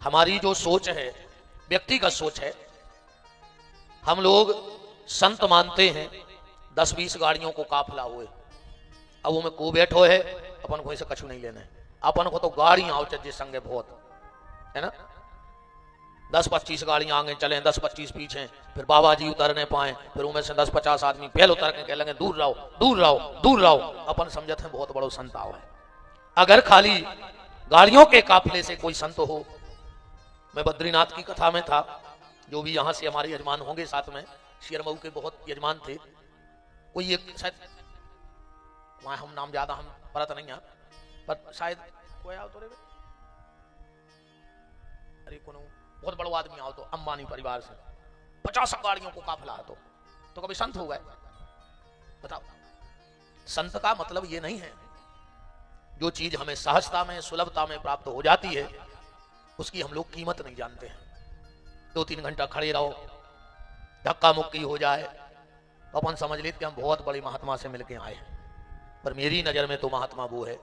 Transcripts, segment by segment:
हमारी जो सोच है, व्यक्तिगत सोच है, हम लोग संत मानते हैं 10-20 गाड़ियों को काफिला हुए, अब वो में को बैठो है, अपन को ऐसे कछु नहीं लेना है, अपन को तो गाड़ी आओ चज्जे संगे बहुत है ना। 10-25 गाड़ियां आगे चलें, 10-25 पीछे, फिर बाबा जी उतरने पाए, फिर उनमें से 10-50 आदमी पहले उतर के कह लेंगे दूर रहो दूर रहो दूर रहो, अपन समझते हैं बहुत बड़ो संत आओ है। अगर खाली गाड़ियों के काफिले से कोई संत हो, मैं बद्रीनाथ की कथा में था, जो भी यहाँ से हमारे यजमान होंगे साथ में, शेरमऊ के बहुत यजमान थे, कोई एक शायद वहां हम नाम ज्यादा हम परत नहीं है, पर शायद कोई आओ तो रे, अरे कौन बहुत बड़ा आदमी आओ तो अंबानी परिवार से 50 गाड़ियों को काफिला तो कभी संत हो गए? बताओ। संत का मतलब ये नहीं है, जो चीज हमें सहजता में सुलभता में प्राप्त हो जाती है उसकी हम लोग कीमत नहीं जानते हैं। 2-3 घंटा खड़े रहो, धक्का मुक्की हो जाए तो अपन समझ लेते कि हम बहुत बड़े महात्मा से मिलके आए हैं, पर मेरी नजर में तो महात्मा वो है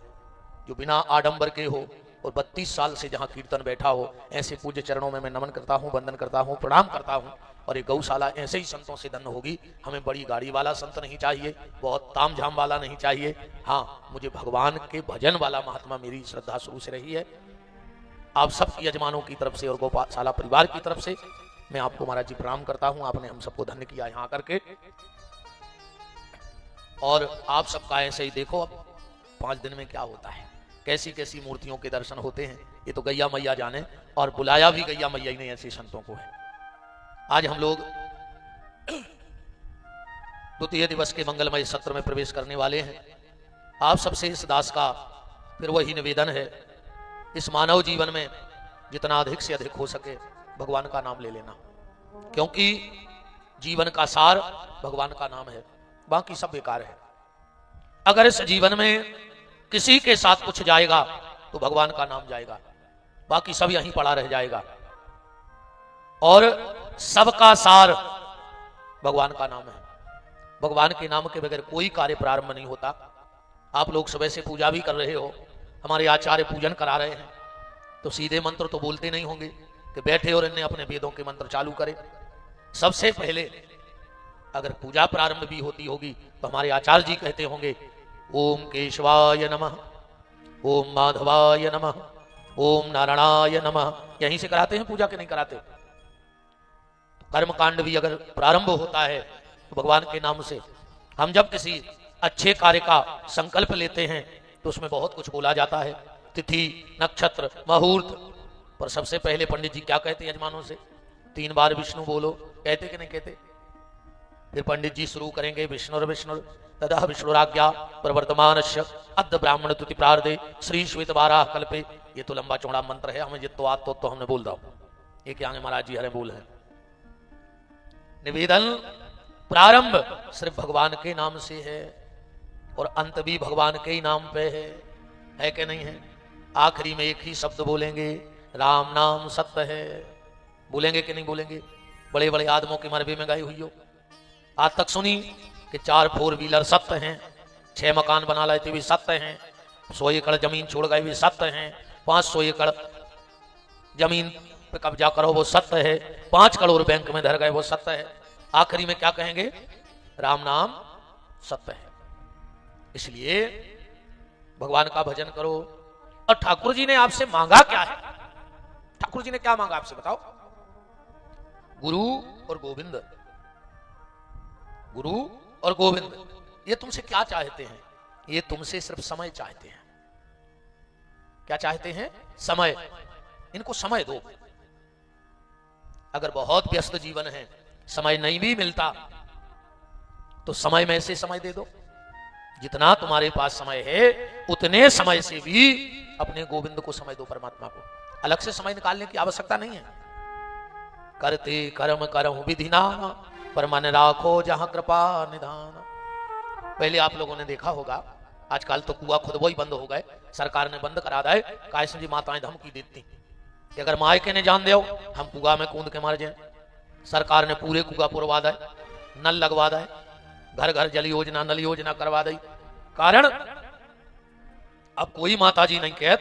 जो बिना आडंबर के हो और 32 साल से जहां कीर्तन बैठा हो। ऐसे पूज्य चरणों में मैं नमन करता हूं, वंदन करता हूं, प्रणाम करता हूं। और ये गौशाला ऐसे ही संतों से धन्य होगी। हमें बड़ी गाड़ी वाला संत नहीं चाहिए, बहुत ताम झाम वाला नहीं चाहिए। हाँ, मुझे भगवान के भजन वाला महात्मा मेरी श्रद्धा शुरू से रही है। आप सब यजमानों की तरफ से और गौशाला परिवार की तरफ से मैं आपको महाराज जी प्रणाम करता हूं। आपने हम सबको धन्य किया यहाँ करके, और आप सबका ऐसे ही देखो अब 5 दिन में क्या होता है, कैसी कैसी मूर्तियों के दर्शन होते हैं, ये तो गैया मैया जाने, और बुलाया भी गैया मैया ही ने ऐसे संतों को है। आज हम लोग द्वितीय दिवस के मंगलमय सत्र में प्रवेश करने वाले हैं। आप सबसे इस दास का फिर वही निवेदन है, इस मानव जीवन में जितना अधिक से अधिक हो सके भगवान का नाम ले लेना, क्योंकि जीवन का सार भगवान का नाम है, बाकी सब बेकार है। अगर इस जीवन में किसी के साथ कुछ जाएगा तो भगवान का नाम जाएगा, बाकी सब यहीं पड़ा रह जाएगा। और सबका सार भगवान का नाम है। भगवान के नाम के बगैर कोई कार्य प्रारंभ नहीं होता। आप लोग सुबह से पूजा भी कर रहे हो, हमारे आचार्य पूजन करा रहे हैं, तो सीधे मंत्र तो बोलते नहीं होंगे कि बैठे और इन्हें अपने वेदों के मंत्र चालू करें। सबसे पहले अगर पूजा प्रारंभ भी होती होगी तो हमारे आचार्य जी कहते होंगे ओम केशवाय नमः, ओम माधवाय नमः, ओम नारायणाय नमः। यहीं से कराते हैं पूजा के, नहीं कराते? तो कर्मकांड भी अगर प्रारंभ होता है तो भगवान के नाम से। हम जब किसी अच्छे कार्य का संकल्प लेते हैं तो उसमें बहुत कुछ बोला जाता है, तिथि नक्षत्र मुहूर्त, पर सबसे पहले पंडित जी क्या कहते हैं यजमानों से? 3 बार विष्णु बोलो, कहते कि नहीं कहते? फिर पंडित जी शुरू करेंगे विष्णुर विष्णुर तदा विष्णुराज्ञा प्रवर्तमानस्य अद्य ब्राह्मण तुति प्रार्दे श्री श्वेत वाराह कल्पे। ये तो लंबा चौड़ा मंत्र है, हमें जितो आत तो हमने बोल दो। ये क्या है महाराज जी, हरे बोल है। निवेदन प्रारंभ सिर्फ भगवान के नाम से है और अंत भी भगवान के ही नाम पे है कि नहीं है? आखिरी में एक ही शब्द बोलेंगे, राम नाम सत्य है। बोलेंगे कि नहीं बोलेंगे? बड़े बड़े आदमों की मरबे में गई हुई हो, आज तक सुनी कि 4 4 व्हीलर सत्य हैं, 6 मकान बना लेते भी सत्य हैं, 100 एकड़ जमीन छोड़ गए भी सत्य हैं, 500 एकड़ जमीन पे कब्जा करो वो सत्य है, 5 करोड़ बैंक में धर गए वो सत्य है। आखिरी में क्या कहेंगे? राम नाम सत्य है। इसलिए भगवान का भजन करो। और ठाकुर जी ने आपसे मांगा क्या है? ठाकुर जी ने क्या मांगा आपसे बताओ? गुरु और गोविंद, गुरु और गोविंद। ये तुमसे क्या चाहते हैं? ये तुमसे सिर्फ समय चाहते हैं। क्या चाहते हैं? समय। इनको समय दो। अगर बहुत व्यस्त जीवन है, समय नहीं भी मिलता, तो समय में से समय दे दो। जितना तुम्हारे पास समय है उतने समय से भी अपने गोविंद को समय दो, परमात्मा को। अलग से समय निकालने की आवश्यकता नहीं है। करते कर्म करहु विधि नाना, पर मन राखो जहां कृपा निधान। पहले आप लोगों ने देखा होगा, आजकल तो कुआं खुद वो ही बंद हो गए, सरकार ने बंद करा दिया। कायसम जी माताएं धमकी देती कि अगर मायके ने जान दो हम कुआं में कूद के मर जाए। सरकार ने पूरे कुआं पुरवा दे, नल लगवा दे, घर घर जल योजना नल योजना करवा दी। कारण अब कोई माता जी नहीं कहत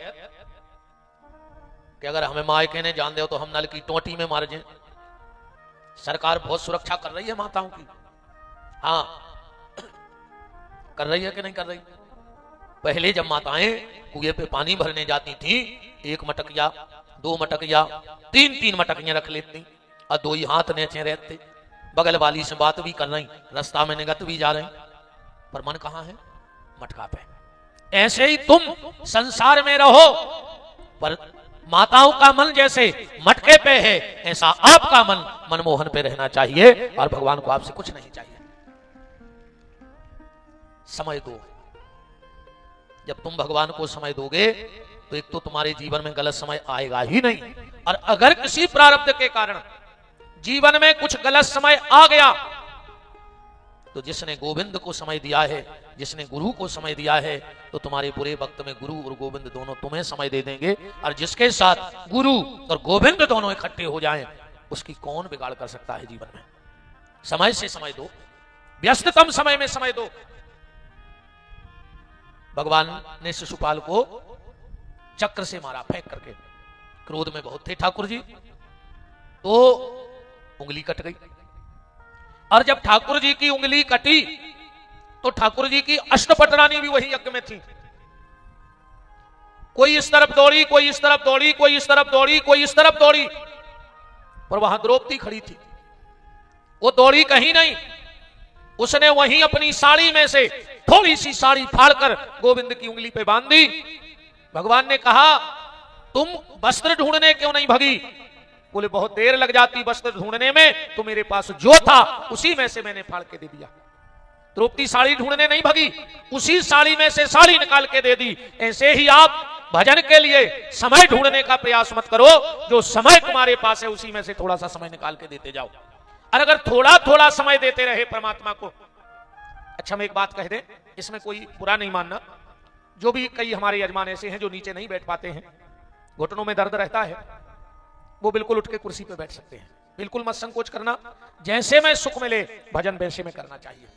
कि अगर हमें मायके ने जान दे तो हम नल की टोटी में मार जाएं। सरकार बहुत सुरक्षा कर रही है माताओं की, हाँ कर रही है कि नहीं कर रही। पहले जब माताएं कुएं पे पानी भरने जाती थी, 1 मटकिया 2 मटकिया 3 मटकियां रख लेती और 2 ही हाथ नीचे रहते, बगल वाली से बात भी कर रही, रास्ता में निगत भी जा रही, पर मन कहां है? मटका पे। ऐसे ही तुम संसार में रहो, पर माताओं का मन जैसे मटके पे है, ऐसा आपका मन मनमोहन पे रहना चाहिए और भगवान को आपसे कुछ नहीं चाहिए। समय दो। जब तुम भगवान को समय दोगे तो एक तो तुम्हारे जीवन में गलत समय आएगा ही नहीं, और अगर किसी प्रारब्ध के कारण जीवन में कुछ गलत समय आ गया तो जिसने गोविंद को समय दिया है, जिसने गुरु को समय दिया है, तो तुम्हारे बुरे वक्त में गुरु और गोविंद दोनों तुम्हें समय दे देंगे। और जिसके साथ गुरु और गोविंद दोनों इकट्ठे हो जाएं, उसकी कौन बिगाड़ कर सकता है जीवन में। समय से समय दो, व्यस्ततम समय में समय दो। भगवान ने शिशुपाल को चक्र से मारा, फेंक करके। क्रोध में बहुत थे ठाकुर जी, तो उंगली कट गई। और जब ठाकुर जी की उंगली कटी तो ठाकुर जी की अष्टपटरानी भी वही यज्ञ में थी। कोई इस तरफ दौड़ी, कोई इस तरफ दौड़ी, कोई इस तरफ दौड़ी, कोई इस तरफ दौड़ी, पर वहां द्रौपदी खड़ी थी। वो दौड़ी कहीं नहीं, उसने वहीं अपनी साड़ी में से थोड़ी सी साड़ी फाड़कर गोविंद की उंगली पे बांध दी। भगवान ने कहा, तुम वस्त्र ढूंढने क्यों नहीं भगी? बोले बहुत देर लग जाती वस्त्र ढूंढने में, तो मेरे पास जो था उसी में से मैंने फाड़ के दे दिया। द्रौपदी साड़ी ढूंढने नहीं भगी, उसी साड़ी में से साड़ी निकाल के दे दी। ऐसे ही आप भजन के लिए समय ढूंढने का प्रयास मत करो, जो समय तुम्हारे पास है उसी में से थोड़ा सा समय निकाल के देते जाओ। और अगर थोड़ा थोड़ा समय देते रहे परमात्मा को। अच्छा, मैं एक बात कह दें, इसमें कोई बुरा नहीं मानना। जो भी कई हमारे यजमान ऐसे हैं जो नीचे नहीं बैठ पाते हैं, घुटनों में दर्द रहता है, वो बिल्कुल उठ के कुर्सी पे बैठ सकते हैं। बिल्कुल मत संकोच करना, जैसे में सुख मिले भजन वैसे में करना चाहिए।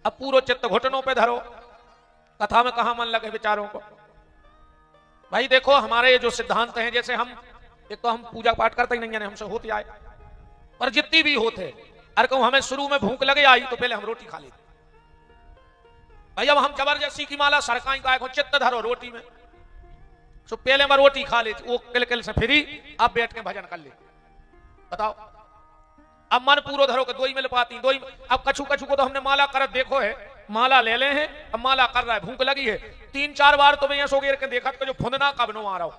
अब पूरा चित्त घुटनों पे धरो, कथा में कहां मन लगे विचारों को। भाई देखो, हमारे जो सिद्धांत हैं, जैसे हम एक तो हम पूजा पाठ करते ही नहीं है, हमसे होती आए, पर जितनी भी होते, अरे कहूं हमें शुरू में भूख लगे आई तो पहले हम रोटी खा लेते। भाई अब हम जबरदस्ती की माला सरकाई का चित्त धरो रोटी में, तो पहले मैं रोटी खा लेती, वो किल से फिरी, अब बैठ के भजन कर ले। बताओ, अब मन पूरा धरो के दो ही मिल पाती, दो ही। अब कछु कछु को तो हमने माला कर देखो है, माला ले ले हैं, अब माला कर रहा है, भूख लगी है, 3-4 बार तो मैं यहां सो गिर के देखा जो फुंदना कब नो आ रहा हूं,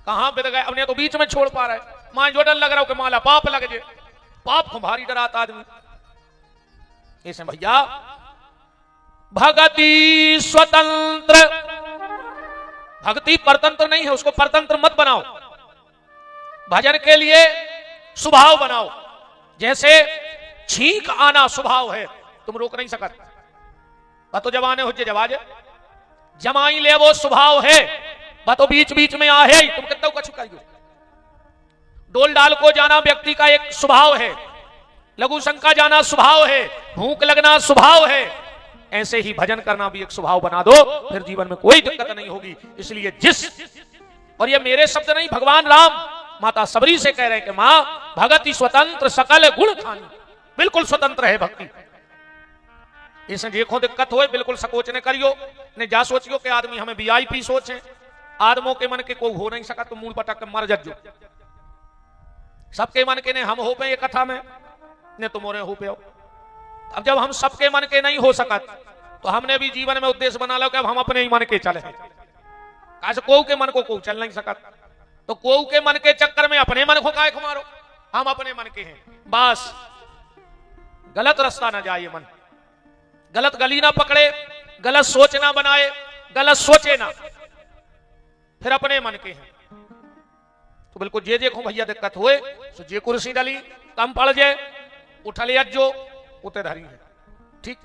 कहां बिद गए, अपने तो बीच में छोड़ पा रहा है। मां जो डर लग रहा हो कि माला पाप लग जाए, पाप को भारी डराता आदमी। ऐसे भैया भगति स्वतंत्र, भक्ति परतंत्र नहीं है, उसको परतंत्र मत बनाओ। भजन के लिए स्वभाव बनाओ। जैसे छींक आना स्वभाव है, तुम रोक नहीं सकते। तो जवाने हो जवाजे जमाई ले, वो स्वभाव है। तो बीच बीच में आ है, तुम कितना कछु करियो। डोल डाल को जाना व्यक्ति का एक स्वभाव है, लघु शंका जाना स्वभाव है, भूख लगना स्वभाव है। ऐसे ही भजन करना भी एक स्वभाव बना दो, फिर जीवन में कोई दिक्कत नहीं होगी। इसलिए और ये मेरे शब्द नहीं, भगवान राम माता सबरी से कह रहे हैं कि मां भगति स्वतंत्र सकल गुण खानी, बिल्कुल स्वतंत्र है भक्ति। इसमें देखो दिक्कत हो, बिल्कुल सकोच ने करियो, ने जा सोचियो कि आदमी हमें वीआईपी सोचे, आदमों के मन के कोई हो नहीं सका, तो मूल पटक के मर जज्जो। सबके मन के ने हम हो पे ये कथा में, ने तुमोरे हो पे हो। अब जब हम सबके मन के नहीं हो सकत, तो हमने भी जीवन में उद्देश्य बना लो कि अब हम अपने ही मन के चले। कैसे कोऊ के मन को चल नहीं सकत, तो कोऊ के मन के चक्कर में अपने मन को काय मारो। हम अपने मन के हैं, बस गलत रास्ता ना जाए, मन गलत गली ना पकड़े, गलत सोच ना बनाए, गलत सोचे ना, फिर अपने मन के हैं। तो बिल्कुल जे देखो भैया दिक्कत हुए, तो जे कुर्सी डाली कम पड़ जाए, उठले अज्जो उते धरी है, ठीक।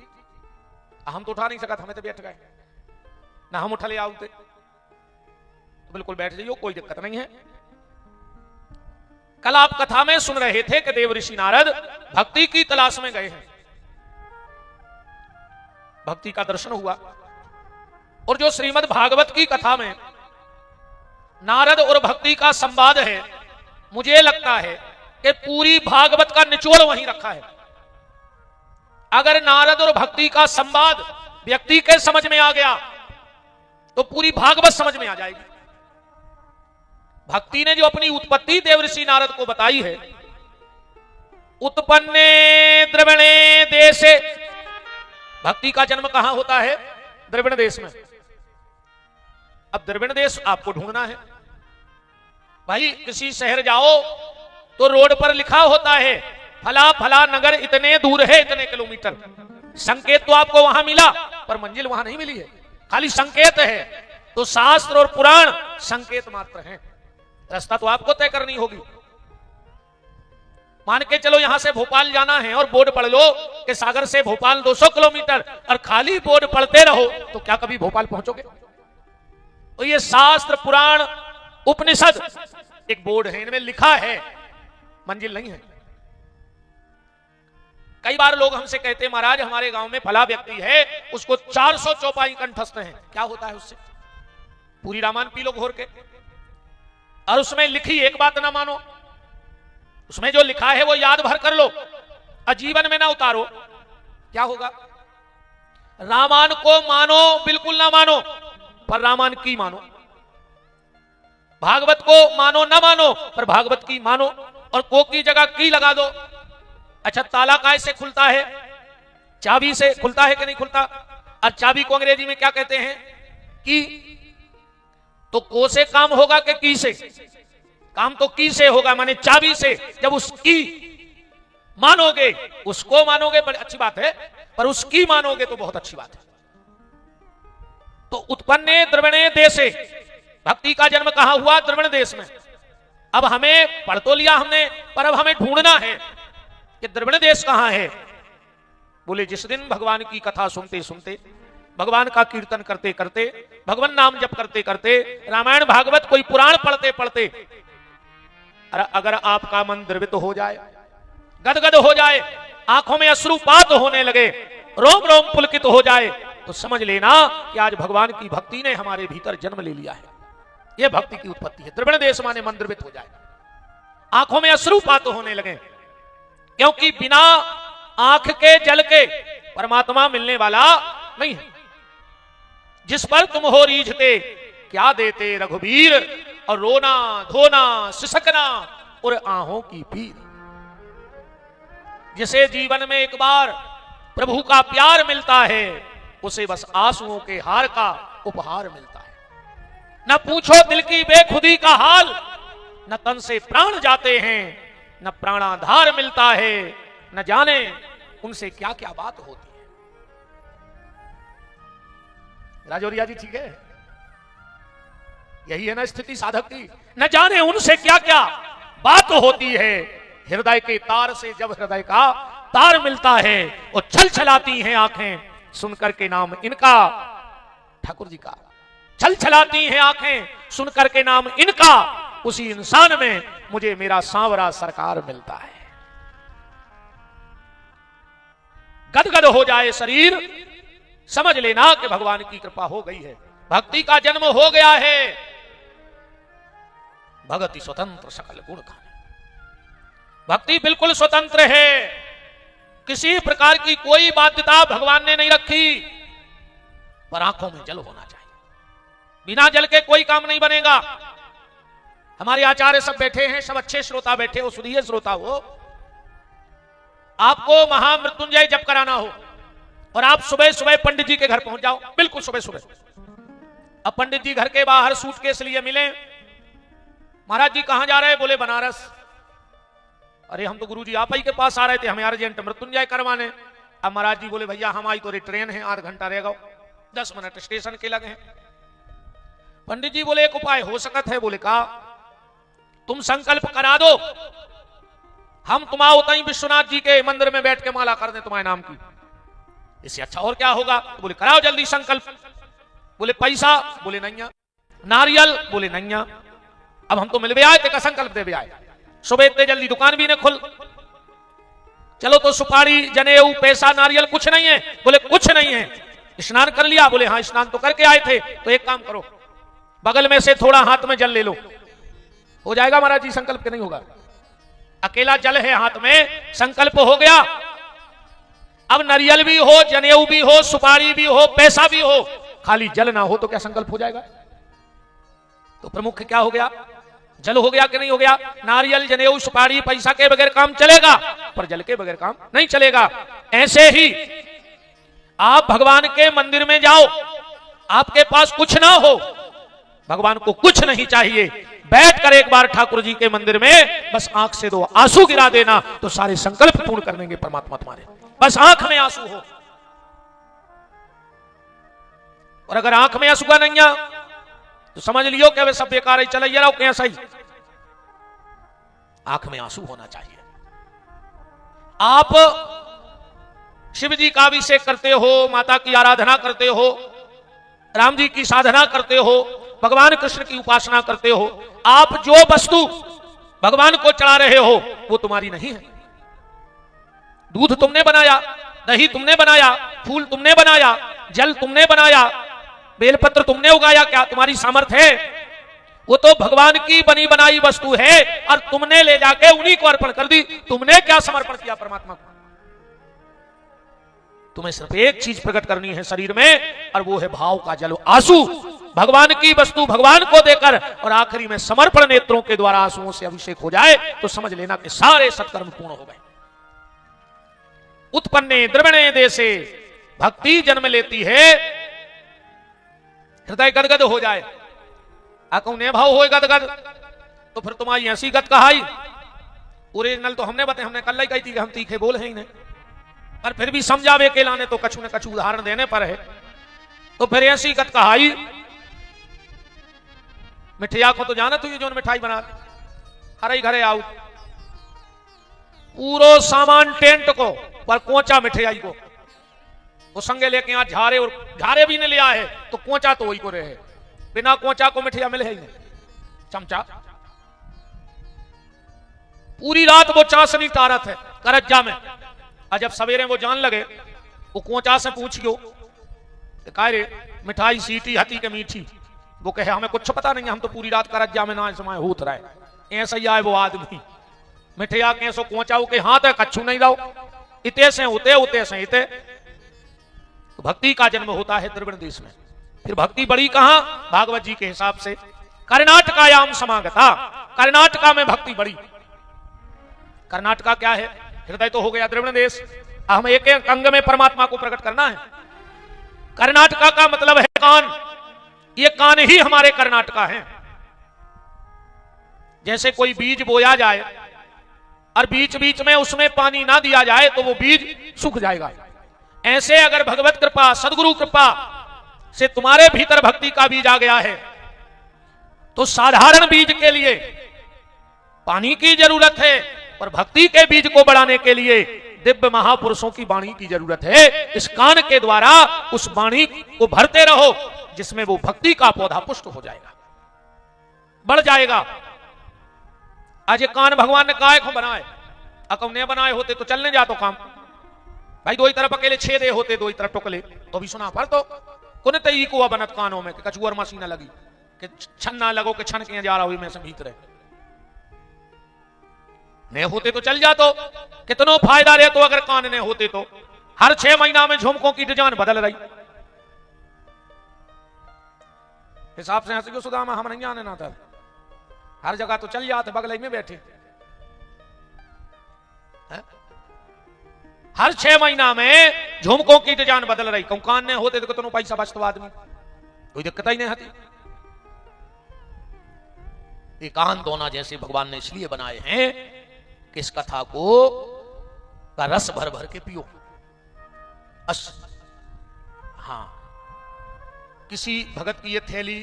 हम तो उठा नहीं सकते, हमें तो बैठ गए ना, हम उठले आउते, तो बिल्कुल बैठ जाइयो, कोई दिक्कत नहीं है। कल आप कथा में सुन रहे थे कि देव ऋषि नारद भक्ति की तलाश में गए हैं। भक्ति का दर्शन हुआ, और जो श्रीमद् भागवत की कथा में नारद और भक्ति का संवाद है, मुझे लगता है कि पूरी भागवत का निचोड़ वहीं रखा है। अगर नारद और भक्ति का संवाद व्यक्ति के समझ में आ गया तो पूरी भागवत समझ में आ जाएगी। भक्ति ने जो अपनी उत्पत्ति देवर्षि नारद को बताई है, उत्पन्ने द्रविणे देशे, भक्ति का जन्म कहां होता है? द्रविण देश में। अब द्रविण देश आपको ढूंढना है। भाई किसी शहर जाओ तो रोड पर लिखा होता है फला फला नगर इतने दूर है, इतने किलोमीटर। संकेत तो आपको वहां मिला पर मंजिल वहां नहीं मिली है, खाली संकेत है। तो शास्त्र और पुराण संकेत मात्र हैं, रास्ता तो आपको तय करनी होगी। मान के चलो यहां से भोपाल जाना है और बोर्ड पढ़ लो कि सागर से भोपाल 200 किलोमीटर, और खाली बोर्ड पढ़ते रहो तो क्या कभी भोपाल पहुंचोगे? तो ये शास्त्र पुराण उपनिषद एक बोर्ड है, इनमें लिखा है, मंजिल नहीं है। कई बार लोग हमसे कहते हैं महाराज हमारे गांव में फला व्यक्ति है, उसको 400 चौपाई कंठस्थ हैं। क्या होता है उससे? पूरी रामायण पी लो घोर के, और उसमें लिखी एक बात ना मानो, उसमें जो लिखा है वो याद भर कर लो और जीवन में ना उतारो, क्या होगा? रामायण को मानो बिल्कुल ना मानो, पर रामायण की मानो। भागवत को मानो ना मानो, पर भागवत की मानो, और को की जगह की लगा दो। अच्छा ताला काय से खुलता है? चाबी से खुलता है कि नहीं खुलता? और चाबी को अंग्रेजी में क्या कहते हैं? की। तो को से काम होगा कि की से? काम तो की से होगा, माने चाबी से। जब उसकी मानोगे, उसको मानोगे बड़ी अच्छी बात है, पर उसकी मानोगे तो बहुत अच्छी बात है। तो उत्पन्ने द्रविणे देशे, भक्ति का जन्म कहां हुआ? द्रविण देश में। अब हमें पढ़ तो लिया हमने, पर अब हमें ढूंढना है कि द्रविण देश कहां है। बोले जिस दिन भगवान की कथा सुनते सुनते, भगवान का कीर्तन करते करते, भगवान नाम जप करते करते, रामायण भागवत कोई पुराण पढ़ते पढ़ते, अगर आपका मन द्रवित हो जाए, गदगद हो जाए, आंखों में अश्रुपात होने लगे, रोम रोम पुलकित हो जाए, तो समझ लेना कि आज भगवान की भक्ति ने हमारे भीतर जन्म ले लिया है। यह भक्ति की उत्पत्ति है। द्रविण देश माने मन द्रवित हो जाए, आंखों में अश्रुपात होने लगे, क्योंकि बिना आंख के जल के परमात्मा मिलने वाला नहीं है। जिस पर तुम हो रीझते क्या देते रघुवीर, और रोना धोना सिसकना और आहों की पीर। जिसे जीवन में एक बार प्रभु का प्यार मिलता है, उसे बस आंसुओं के हार का उपहार मिलता है। न पूछो दिल की बेखुदी का हाल, न तन से प्राण जाते हैं, न प्राणाधार मिलता है, न जाने उनसे क्या क्या बात होती है। राजौरिया जी ठीक है? यही है ना स्थिति साधक की। न जाने उनसे क्या क्या बात होती है। हृदय के तार से जब हृदय का तार मिलता है, और छल छलाती हैं आंखें सुनकर के नाम इनका, ठाकुर जी का, छल छलाती हैं आंखें सुनकर के नाम इनका, उसी इंसान में मुझे मेरा सांवरा सरकार मिलता है। गदगद हो जाए शरीर, समझ लेना कि भगवान की कृपा हो गई है, भक्ति का जन्म हो गया है। भक्ति स्वतंत्र सकल गुण खाने, भक्ति बिल्कुल स्वतंत्र है, किसी प्रकार की कोई बाध्यता भगवान ने नहीं रखी। पर आंखों में जल होना चाहिए, बिना जल के कोई काम नहीं बनेगा। हमारे आचार्य सब बैठे हैं, सब अच्छे श्रोता बैठे हो, सुधीर श्रोता हो। आपको महामृत्युंजय जप कराना हो और आप सुबह सुबह पंडित जी के घर पहुंच जाओ, बिल्कुल सुबह सुबह। अब पंडित जी घर के बाहर सूटकेस लिए मिले, महाराज जी कहां जा रहे हैं? बोले बनारस। अरे हम तो गुरुजी आप ही के पास आ रहे थे, हमें अर्जेंट मृत्युंजय करवाने। अब महाराज जी बोले भैया हम आई तो ट्रेन है, आध घंटा रहेगा, 10 मिनट स्टेशन के लगे हैं। पंडित जी बोले एक उपाय हो सकता है। बोले कहा? तुम संकल्प करा दो, हम तुम्हारा उतना ही विश्वनाथ जी के मंदिर में बैठ के माला कर दें तुम्हारे नाम की, इससे अच्छा और क्या होगा? तो बोले कराओ जल्दी संकल्प। बोले पैसा? बोले नहीं। नारियल? बोले नहीं। अब हम तो मिल भी आए थे, का संकल्प दे भी आए। सुबह इतने जल्दी दुकान भी न खुल, चलो तो सुपारी जनेऊ पैसा नारियल कुछ नहीं है? बोले कुछ नहीं है। स्नान कर लिया? बोले हाँ स्नान तो करके आए थे। तो एक काम करो, बगल में से थोड़ा हाथ में जल ले लो, हो जाएगा महाराज जी संकल्प के नहीं होगा? अकेला जल है हाथ में, संकल्प हो गया। अब नारियल भी हो, जनेऊ भी हो, सुपारी भी हो, पैसा भी हो, खाली जल ना हो तो क्या संकल्प हो जाएगा? तो प्रमुख क्या हो गया? जल हो गया कि नहीं हो गया? नारियल, जनेऊ, सुपारी, पैसा के बगैर काम चलेगा, पर जल के बगैर काम नहीं चलेगा। ऐसे ही आप भगवान के मंदिर में जाओ, आपके पास कुछ ना हो, भगवान को कुछ नहीं चाहिए, बैठकर एक बार ठाकुर जी के मंदिर में बस आंख से 2 आंसू गिरा देना तो सारे संकल्प पूर्ण कर देंगे परमात्मा तुम्हारे। बस आंख में आंसू हो, और अगर आंख में आंसू का नहीं आ तो समझ लियो कि वे सब बेकार ही चला रहा कैसा ही। आंख में आंसू होना चाहिए। आप शिव जी का अभिषेक करते हो, माता की आराधना करते हो, राम जी की साधना करते हो, भगवान कृष्ण की उपासना करते हो, आप जो वस्तु भगवान को चढ़ा रहे हो वो तुम्हारी नहीं है। दूध तुमने बनाया, दही तुमने बनाया, फूल तुमने बनाया, जल तुमने बनाया, बेलपत्र तुमने उगाया, क्या तुम्हारी सामर्थ्य है? वो तो भगवान की बनी बनाई वस्तु है और तुमने ले जाके उन्हीं को अर्पण कर दी। तुमने क्या समर्पण किया परमात्मा को? तुम्हें सिर्फ एक चीज प्रकट करनी है शरीर में, और वो है भाव का जल, आंसू। भगवान की वस्तु भगवान को देकर और आखिरी में समर्पण नेत्रों के द्वारा आंसुओं से अभिषेक हो जाए तो समझ लेना कि सारे सत्कर्म पूर्ण हो गए। उत्पन्ने द्रवणे देशे, भक्ति जन्म लेती है, हृदय गदगद हो जाए, अकौने भाव हो गदगद, तो फिर तुम्हारी ऐसी गद कहाई। ओरिजिनल तो हमने बताया, हमने कल ही कही थी कि हम तीखे बोल हैं ही नहीं, पर फिर भी समझावे के लाने तो कछु न कछु उदाहरण देने पर है। तो फिर ऐसी गत कहाई, मिठिया को तो जाना तू, ये जो मिठाई बना हरे घरे आउ, पूरो सामान टेंट को पर कोचा मिठाई को वो संगे लेके यहाँ झारे, और झारे भी नहीं लिया है तो कोचा तो वही को रहे, बिना कोचा को मिठाई मिले ही नहीं, चमचा। पूरी रात वो चाशनी तारत है करज्जा में, और जब सवेरे वो जान लगे, वो कोचा से पूछियो कह रे मिठाई सीटी हती के मीठी, वो कहे हमें कुछ पता नहीं, हम तो पूरी रात करज्जा में ना समय होत रहे। ऐसा ही आए वो आदमी, मिठिया कैसो कोचा के हाथ है, कच्छू नहीं रहो, इते से उते, उते से इते। तो भक्ति का जन्म होता है द्रविड़ देश में। फिर भक्ति बड़ी कहां? भागवत जी के हिसाब से कर्नाटकायाम समागता, कर्नाटका में भक्ति बड़ी। कर्नाटका क्या है? हृदय तो हो गया द्रविड़ देश, हमें एक एक अंग में परमात्मा को प्रकट करना है। कर्नाटका का मतलब है कान, ये कान ही हमारे कर्नाटका हैं। जैसे कोई बीज बोया जाए और बीच बीच में उसमें पानी ना दिया जाए तो वो बीज सूख जाएगा, ऐसे अगर भगवत कृपा, सदगुरु कृपा से तुम्हारे भीतर भक्ति का बीज आ गया है तो साधारण बीज के लिए पानी की जरूरत है, पर भक्ति के बीज को बढ़ाने के लिए दिव्य महापुरुषों की वाणी की जरूरत है। इस कान के द्वारा उस वाणी को भरते रहो, जिसमें वो भक्ति का पौधा पुष्ट हो जाएगा, बढ़ जाएगा। आज ये कान भगवान ने काय को बनाए, अकौने बनाए होते तो चलने जा तो काम भाई, दो ही तरफ अकेले छेदे होते, दो ही तरफ टुकले तो भी सुना पर तो कुन तई को बनत कानों में कछुअर मशीन लगी कि छन ना लगो कि छन के जा रहा हुई में से भीतर ने होते तो चल जातो, कितनो फायदा रहे तो अगर कान ने होते तो। हर 6 महीना में झुमकों की डिजाइन बदल रही, हिसाब से हंसी सुदामा हम नहीं आने ना था, हर जगह तो चल जाते, बगल में बैठे। हर 6 महीना में झुमकों की डिजाइन बदल रही, क्यों? कान ने होते तो कितनो पैसा बचतो आदमी, कोई दिक्कत ही नहीं आती। ये कान दोना जैसे भगवान ने इसलिए बनाए हैं कि इस कथा को का रस भर भर के पियो। हाँ, किसी भगत की ये थैली,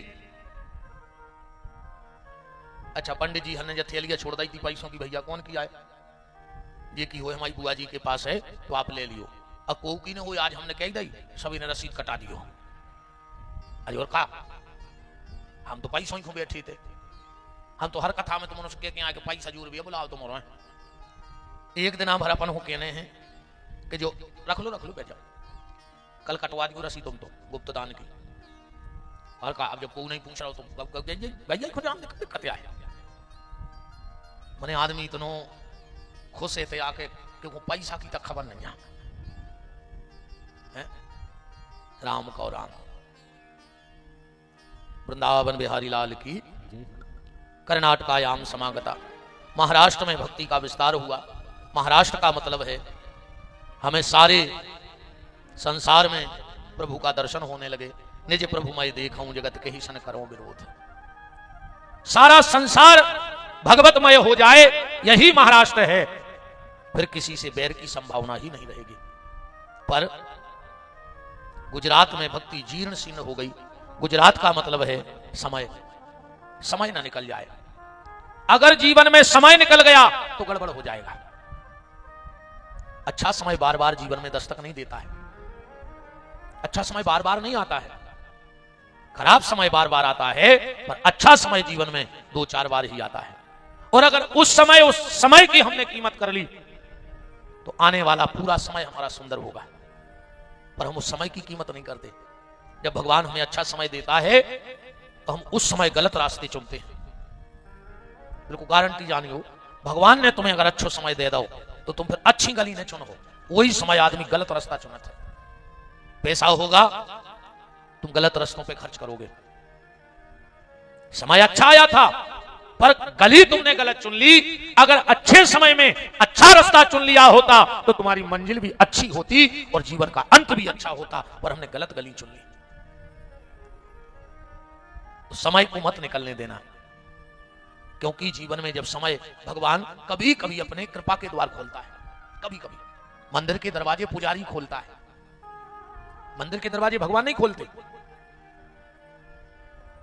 अच्छा पंडित जी हमने जो थैलियां छोड़ दी थी पैसों की, भैया कौन की आए ये की हो हमारी बुआ जी के पास है तो आप ले लियो। अब को की ने हो आज हमने कह दी, सभी ने रसीद कटा दियो। अरे और का हम तो पैसों ही को बैठे थे, हम तो हर कथा में तुम मनुष्य के आके पैसा जरूर भी बुलाओ तुम। एक दिन हम हरापन हो कहने हैं कि जो रख लो बेटा, कल कटवा दियो रसीद तुम तो गुप्त दान की। और कहा अब जब कोई नहीं पूछ रहा हो तो गई खुदाम दिक्कत क्या है। मैंने आदमी इतनो खुश है थे आके क्योंकि पैसा की तक खबर नहीं है। राम को राम। वृंदावन बिहारी लाल की। कर्नाटकायाम समागता। महाराष्ट्र में भक्ति का विस्तार हुआ। महाराष्ट्र का मतलब है हमें सारे संसार में प्रभु का दर्शन होने लगे। निज प्रभु मैं देखूं जगत के ही सन करो विरोध। सारा संसार भगवतमय हो जाए, यही महाराष्ट्र है। फिर किसी से बैर की संभावना ही नहीं रहेगी। पर गुजरात में भक्ति जीर्ण शीर्ण हो गई। गुजरात का मतलब है समय। समय ना निकल जाए। अगर जीवन में समय निकल गया तो गड़बड़ हो जाएगा। अच्छा समय बार बार जीवन में दस्तक नहीं देता है। अच्छा समय बार बार नहीं आता है। खराब समय बार बार आता है, पर अच्छा समय जीवन में 2-4 बार ही आता है। और अगर उस समय की हमने कीमत कर ली तो आने वाला पूरा समय हमारा सुंदर होगा। पर हम उस समय की कीमत नहीं करते। जब भगवान हमें अच्छा समय देता है तो हम उस समय गलत रास्ते चुनते हैं। बिल्कुल गारंटी जानियो, भगवान ने तुम्हें अगर अच्छा समय दे दो तो तुम फिर अच्छी गली न चुनो। वही समय आदमी गलत रास्ता चुनता है। पैसा होगा तुम गलत रास्तों पे खर्च करोगे। समय अच्छा आया था पर गली तुमने गलत चुन ली। अगर अच्छे समय में अच्छा रास्ता चुन लिया होता तो तुम्हारी मंजिल भी अच्छी होती और जीवन का अंत भी अच्छा होता। पर हमने गलत गली चुन ली। तो समय को मत निकलने देना, क्योंकि जीवन में जब समय भगवान कभी कभी अपने कृपा के द्वार खोलता है। कभी कभी मंदिर के दरवाजे पुजारी खोलता है। मंदिर के दरवाजे भगवान नहीं खोलते।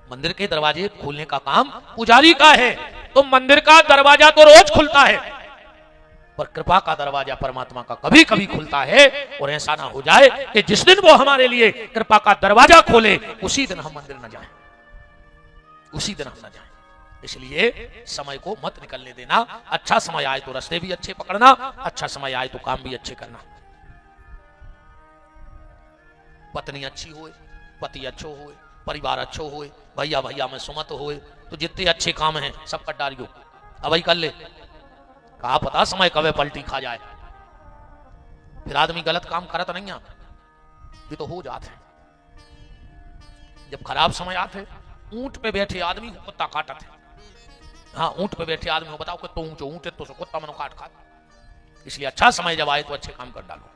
मंदिर के दरवाजे खोलने का काम पुजारी का है। तो मंदिर का दरवाजा तो रोज खुलता है, पर कृपा का दरवाजा परमात्मा का कभी कभी खुलता है। और ऐसा ना हो जाए कि जिस दिन वो हमारे लिए कृपा का दरवाजा खोले उसी दिन हम मंदिर न जाएं, उसी दिन हम न जाएं। इसलिए समय को मत निकलने देना। अच्छा समय आए तो रास्ते भी अच्छे पकड़ना, अच्छा समय आए तो काम भी अच्छे करना। पत्नी अच्छी होए, पति अच्छो होए, परिवार अच्छो होए, भैया भैया में सुमत होए, तो जितने अच्छे काम हैं सब कर डालियो। अब ही कर ले। कहा पता समय कभी पलटी खा जाए। फिर आदमी गलत काम करत नहीं है, ये तो हो जाते हैं। जब खराब समय आते, ऊंट पे बैठे आदमी को कुत्ता काटत है। हाँ, ऊंट पे बैठे आदमी को बताओ कि तो ऊंचो ऊंट है तो कुत्ता मनो काट खा। इसलिए अच्छा समय जब आए तो अच्छे काम कर डालो।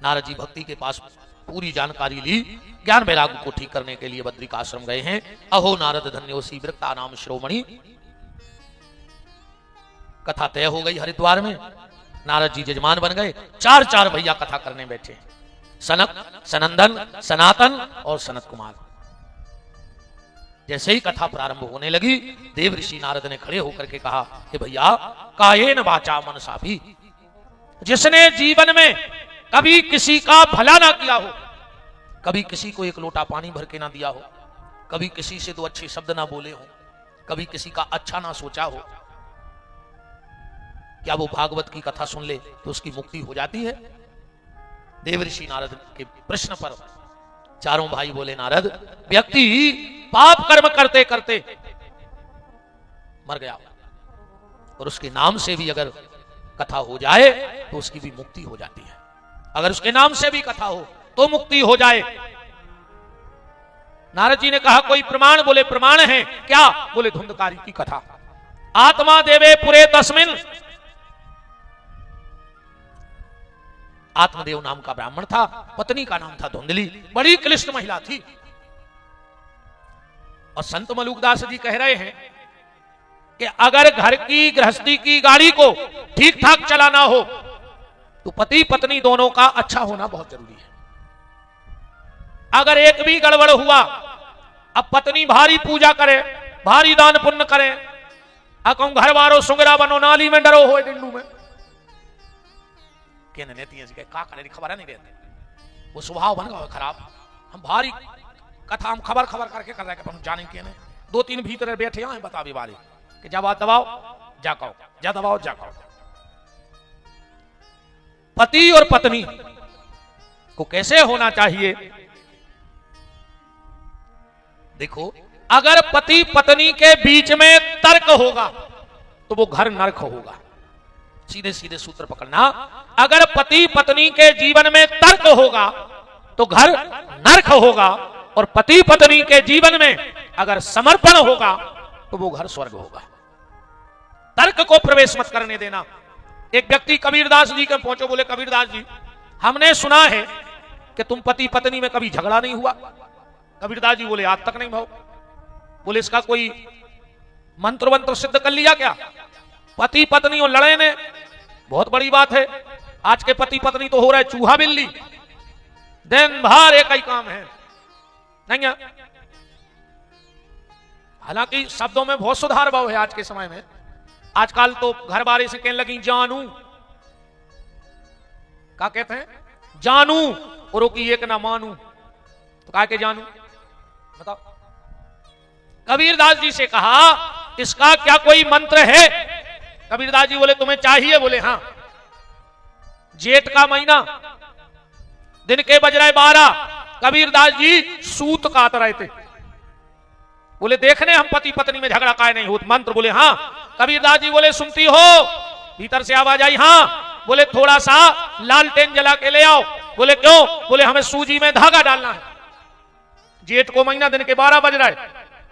नारद जी भक्ति के पास पूरी जानकारी ली। ज्ञान वैराग्य को ठीक करने के लिए बद्रिक आश्रम गए हैं। अहो नारद धन्योसी वृत्ता नाम श्रोमणि। कथा तय हो गई हरिद्वार में। नारद जी जजमान बन गए। 4 भैया कथा करने बैठे। सनक, सनंदन, सनातन और सनत कुमार। जैसे ही कथा प्रारंभ होने लगी, देव ऋषि नारद ने खड़े होकर के कहा कि भैया कायेन वाचा मनसा भी। जिसने जीवन में कभी किसी का भला ना किया हो, कभी किसी को एक लोटा पानी भर के ना दिया हो, कभी किसी से 2 अच्छे शब्द ना बोले हो, कभी किसी का अच्छा ना सोचा हो, क्या वो भागवत की कथा सुन ले तो उसकी मुक्ति हो जाती है? देव ऋषि नारद के प्रश्न पर चारों भाई बोले, नारद व्यक्ति पाप कर्म करते करते मर गया और उसके नाम से भी अगर कथा हो जाए तो उसकी भी मुक्ति हो जाती है। अगर उसके नाम से भी कथा हो तो मुक्ति हो जाए। नारद जी ने कहा कोई प्रमाण? बोले प्रमाण है। क्या? बोले धुंधकारी की कथा। आत्मा देवे पुरे तस्मिन। आत्मदेव नाम का ब्राह्मण था, पत्नी का नाम था धुंधली, बड़ी क्लिष्ट महिला थी। और संत मलुकदास जी कह रहे हैं कि अगर घर की गृहस्थी की गाड़ी को ठीक ठाक चलाना हो तो पति पत्नी दोनों का अच्छा होना बहुत जरूरी है। अगर एक भी गड़बड़ हुआ, अब पत्नी भारी पूजा करे, भारी दान पुण्य करे, अकम घर वारो सुंगरा बनो, नाली में डरो हो डिंडू में का करे खबर नहीं देते। वो स्वभाव बन गया खराब। हम भारी कथा हम खबर करके कर रहे हैं, जाने के नहीं। 2-3 भीतर बैठे हैं बता भी बारी कि जब बात दबाओ जा कहो, जा दबाओ जा कहो। पति और पत्नी को कैसे होना चाहिए देखो, अगर पति पत्नी के बीच में तर्क होगा तो वो घर नरक होगा। सीधे सीधे सूत्र पकड़ना। अगर पति पत्नी के जीवन में तर्क होगा तो घर नरक होगा, और पति पत्नी के जीवन में अगर समर्पण होगा तो वो घर स्वर्ग होगा। तर्क को प्रवेश मत करने देना। एक व्यक्ति कबीरदास जी के पहुंचो, बोले कबीरदास जी, हमने सुना है कि तुम पति पत्नी में कभी झगड़ा नहीं हुआ। कबीरदास जी बोले आज तक नहीं भाव। बोले इसका कोई मंत्र वंत्र सिद्ध कर लिया क्या? पति पत्नी और लड़े ने बहुत बड़ी बात है। आज के पति पत्नी तो हो रहा है चूहा बिल्ली, दिन भर एक ही काम है। नहीं है, हालांकि शब्दों में बहुत सुधार भाव है आज के समय में। आजकल तो घर बारे से कहने लगी जानू, क्या कहते हैं? जानू, और की एक ना मानू, तो कहा के जानू बताओ। कबीरदास जी से कहा इसका क्या कोई मंत्र है? कबीरदास जी बोले तुम्हें चाहिए? बोले हां। जेठ का महीना, दिन के बज रहे 12, कबीरदास जी सूत काट रहे थे। बोले देखने हम पति पत्नी में झगड़ा काहे नहीं होता? मंत्र? बोले हां। कबीरदास जी बोले सुनती हो? भीतर से आवाज आई हां। बोले थोड़ा सा लालटेन जला के ले आओ। बोले क्यों? बोले हमें सूजी में धागा डालना है। जेठ को महीना, दिन के 12 बज रहे,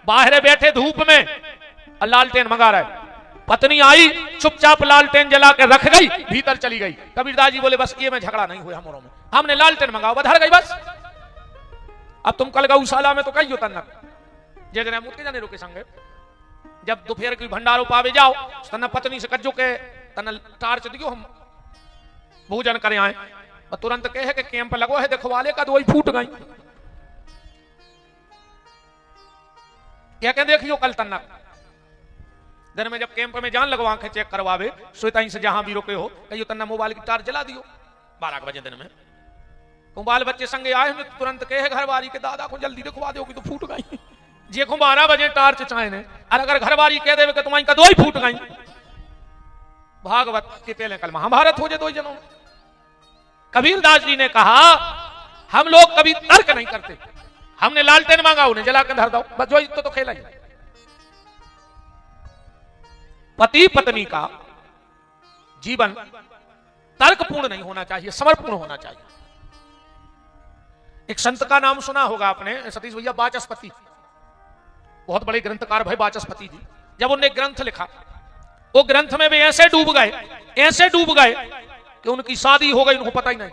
बाहर बैठे धूप में और लालटेन मंगा रहे। पत्नी आई, चुपचाप लालटेन जला के रख गई, भीतर चली गई। कबीरदास जी बोले बस ये में झगड़ा नहीं हुआ हमारों में, हमने लालटेन मंगाओ, बधर गई बस। अब तुम कल गौशाला में तो कही होता न जगह मुक्ति जाने रोके संगे, जब दोपहर की भंडारो पावे जाओ तना पत्नी से कज्जो के तना टार्च दियो हम भोजन करे आए, और तुरंत कहे कि कैंप लगो है देखो वाले का, तो वही फूट गई। क्या कह देखियो कल तन्ना दिन में जब कैंप में जान लगो आंखें चेक करवावे, सोता से जहां भी रोके हो कहियो तन्ना मोबाइल की टार्च जला दियो 12 बजे दिन में। तो बाल बच्चे संगे आए हमें तुरंत कहे घर वाली के दादा को जल्दी दिखवा दो कि तो फूट गई। जे को 12 बजे टार्च चाहे ने, और अगर घर वाली कह देवे कि तुम्हारी का दो ही फूट गई, भागवत के पहले कल महाभारत हो जाए दो जनों। कबीरदास जी ने कहा हम लोग कभी तर्क नहीं करते, हमने लालटेन मांगा उन्हें जला के धर दो बस, जो तो खेला ही। पति पत्नी का जीवन तर्कपूर्ण नहीं होना चाहिए, समर्पण होना चाहिए। एक संत का नाम सुना होगा आपने, सतीश भैया, वाचस्पति, बहुत बड़े ग्रंथकार भाई वाचस्पति जी। जब उन्होंने ग्रंथ लिखा, वो ग्रंथ में भी ऐसे डूब गए कि उनकी शादी हो गई, उनको पता ही नहीं।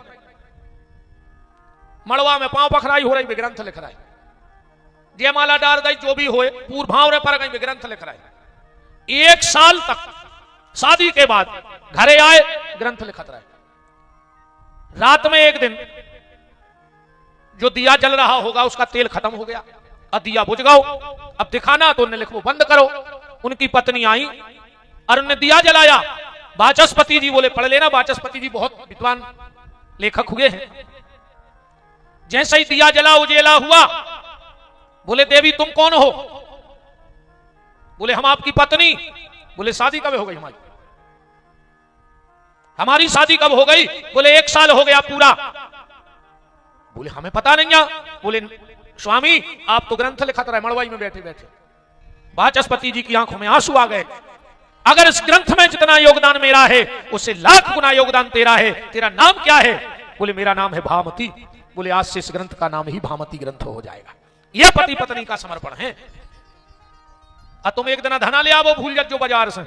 मड़वा में पांव पखराई हो रही, वे ग्रंथ लिख रहा है। जयमाला डार दई जो भी होए, पूर्वांव रे पर गई, वे ग्रंथ लिख रहा है। 1 साल तक शादी के बाद घरे आए, ग्रंथ लिखत रहे। रात में एक दिन जो दिया जल रहा होगा उसका तेल खत्म हो गया, अब दिया बुझ गओ, अब दिखाना तो उन्हें लिखो बंद करो। उनकी पत्नी आई और उन्हें दिया जलाया। वाचस्पति जी बोले पढ़ लेना, वाचस्पति जी बहुत विद्वान लेखक हुए हैं। जैसे ही दिया जला उजेला हुआ, बोले देवी तुम कौन हो? बोले हम आपकी पत्नी। बोले शादी कब हो गई हमारी? हमारी शादी कब हो गई? बोले 1 साल हो गया पूरा। बोले हमें पता नहीं है। बोले स्वामी आप तो ग्रंथ लिखत रहे मड़वाई में बैठे बैठे। वाचस्पति जी की आंखों में आंसू आ गए। अगर इस ग्रंथ में जितना योगदान मेरा है उससे लाख गुना योगदान तेरा है। तेरा नाम क्या है? बोले मेरा नाम है भामती। बोले आज से इस ग्रंथ का नाम ही भामती ग्रंथ हो जाएगा। यह पति पत्नी का समर्पण है। और तुम एक दिन धना ले आवो भूल जो बाजार से,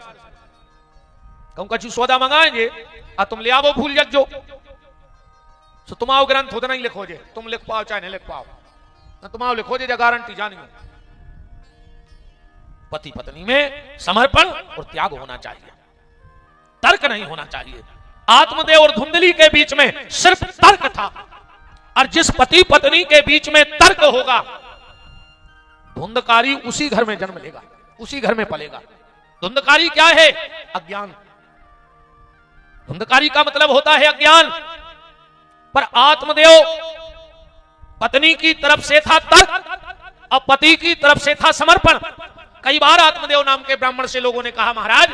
कहूं कछु सौदा मंगाएंगे और तुम ले आवो भूल जो, तो तुम आओ ग्रंथ होता नहीं लिखो जे, तुम लिख पाओ चाहे नहीं लिख पाओ, ना तुम आओ लिखो जे गारंटी जानी। पति पत्नी में समर्पण और त्याग होना चाहिए, तर्क नहीं होना चाहिए। आत्मदेव और धुंधली के बीच में सिर्फ तर्क था, और जिस पति पत्नी के बीच में तर्क होगा धुंधकारी उसी घर में जन्म लेगा, उसी घर में पलेगा। धुंधकारी क्या है? अज्ञान। धुंधकारी का मतलब होता है अज्ञान। पर आत्मदेव पत्नी की तरफ से था तर्क और पति की तरफ से था समर्पण। कई बार आत्मदेव नाम के ब्राह्मण से लोगों ने कहा महाराज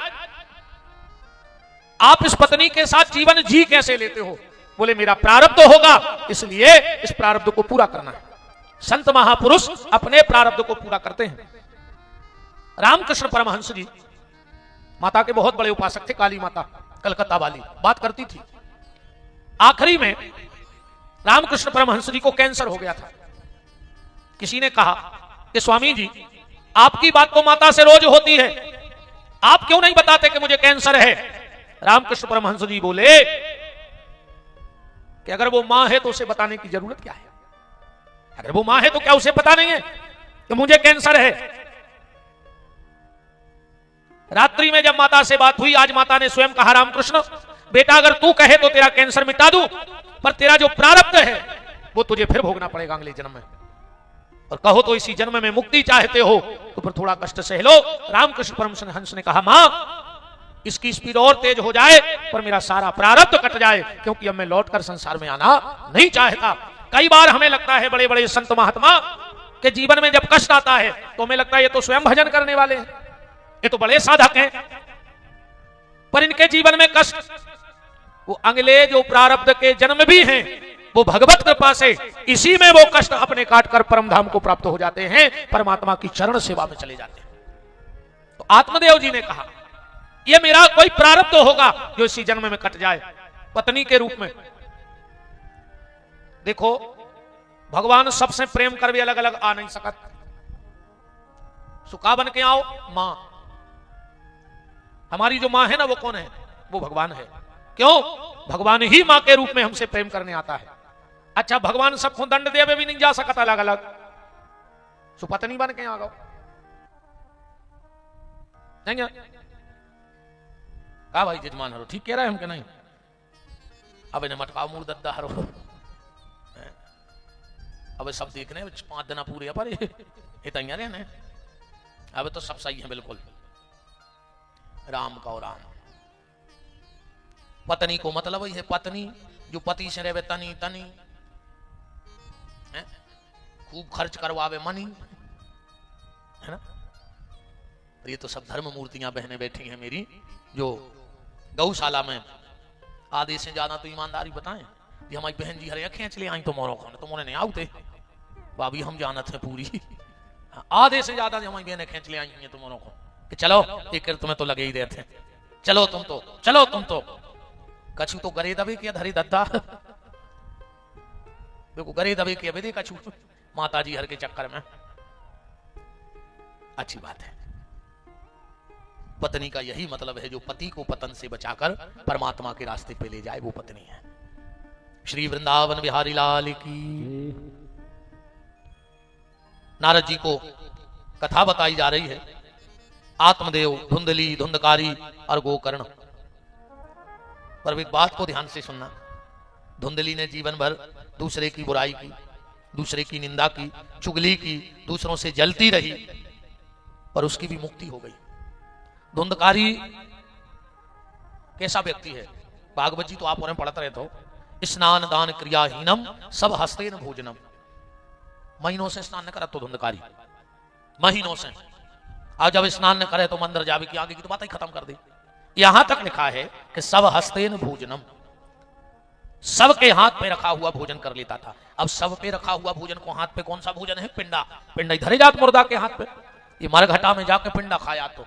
आप इस पत्नी के साथ जीवन जी कैसे लेते हो? बोले मेरा प्रारब्ध होगा, इसलिए इस प्रारब्ध को पूरा करना है। संत महापुरुष अपने प्रारब्ध को पूरा करते हैं। रामकृष्ण परमहंस जी माता के बहुत बड़े उपासक थे। काली माता कलकत्ता वाली बात करती थी। आखिरी में रामकृष्ण परमहंस जी को कैंसर हो गया था। किसी ने कहा कि स्वामी जी, आपकी बात तो माता से रोज होती है, आप क्यों नहीं बताते कि मुझे कैंसर है? रामकृष्ण परमहंस जी बोले कि अगर वो मां है तो उसे बताने की जरूरत क्या है? अगर वो मां है तो क्या उसे पता नहीं है कि मुझे कैंसर है? रात्रि में जब माता से बात हुई, आज माता ने स्वयं कहा, रामकृष्ण बेटा, अगर तू कहे तो तेरा कैंसर मिटा दूं, पर तेरा जो प्रारब्ध है वो तुझे फिर भोगना पड़ेगा अगले जन्म में। और कहो तो इसी जन्म में मुक्ति चाहते हो तो फिर थोड़ा कष्ट सह लो। रामकृष्ण परमहंस ने कहा, मां, इसकी स्पीड और तेज हो जाए पर मेरा सारा प्रारब्ध कट जाए, क्योंकि अब मैं लौटकर संसार में आना नहीं चाहता। कई बार हमें लगता है बड़े बड़े संत महात्मा के जीवन में जब कष्ट आता है तो हमें लगता है ये तो स्वयं भजन करने वाले हैं, ये तो बड़े साधक हैं, पर इनके जीवन में कष्ट वो अगले जो प्रारब्ध के जन्म भी हैं, वो भगवत कृपा से इसी में वो कष्ट अपने काटकर परम धाम को प्राप्त हो जाते हैं, परमात्मा की चरण सेवा में चले जाते हैं। तो आत्मदेव जी ने कहा, ये मेरा कोई प्रारब्ध होगा जो इसी जन्म में कट जाए। पत्नी के रूप में देखो, भगवान सबसे प्रेम कर भी अलग अलग आ नहीं सकत। सुखा बन के आओ मां, हमारी जो मां है ना वो कौन है? वो भगवान है। क्यों? भगवान ही मां के रूप में हमसे प्रेम करने आता है। अच्छा, भगवान सबको दंड देवे भी नहीं जा सकता अलग अलग, सुपत्नी बन के आ गो नहीं? का भाई जजमान हरो ठीक कह रहा है हम के नहीं? अब इन्हें मटका मूल दद्दा हरो, अब सब देखने 5 दिन पूरे पर ये तैयार है। अब तो सब सही है बिल्कुल। राम का और राम, पत्नी को मतलब ही है पत्नी जो पति से रहे तनी तनी, खूब खर्च करवावे मनी, है ना? ये तो सब धर्म मूर्तियां बहने बैठी हैं मेरी, जो गौशाला में आधे से ज्यादा तो ईमानदारी बताएं कि हमारी बहन जी हरे खींच ले आई तो मोरो खाने तो मोने नहीं आउते भाभी, हम जानत है पूरी, आधे से ज्यादा हमारी बहनें खींच ले आई हैं तो मोरो को कि चलो एक तुम्हें तो लगे ही देते, चलो तुम तो कछु तो गरे दबे किया धरी दद्दा, देखो गरे दबे किया बेदे कछु माता जी हर के चक्कर में। अच्छी बात है, पत्नी का यही मतलब है, जो पति को पतन से बचाकर परमात्मा के रास्ते पे ले जाए वो पत्नी है। श्री वृंदावन बिहारी लाल की। नारद जी को कथा बताई जा रही है, आत्मदेव, धुंधली, धुंधकारी और गोकर्ण। पर एक बात को ध्यान से सुनना, धुंधली ने जीवन भर दूसरे की बुराई की, दूसरे की निंदा की, चुगली की, दूसरों से जलती रही, पर उसकी भी मुक्ति हो गई। धुंधकारी कैसा व्यक्ति है? भागवत जी तो आप उन्हें पढ़ते रहते हो, स्नान दान क्रियाहीनम सब हस्तेन भोजनम। महीनों से स्नान न करे तो धुंधकारी, महीनों से। आज जब स्नान न करे तो मंदिर जावे की आगे की तो बात ही खत्म कर दी। यहां तक लिखा है कि सब हस्तेन भोजनम, सबके हाथ पे रखा हुआ भोजन कर लेता था। अब सब पे रखा हुआ भोजन को हाथ पे कौन सा भोजन है? पिंडा। पिंडा इधर ही जात मुर्दा के हाथ पे, ये मरघटा में जाके पिंडा खाया तो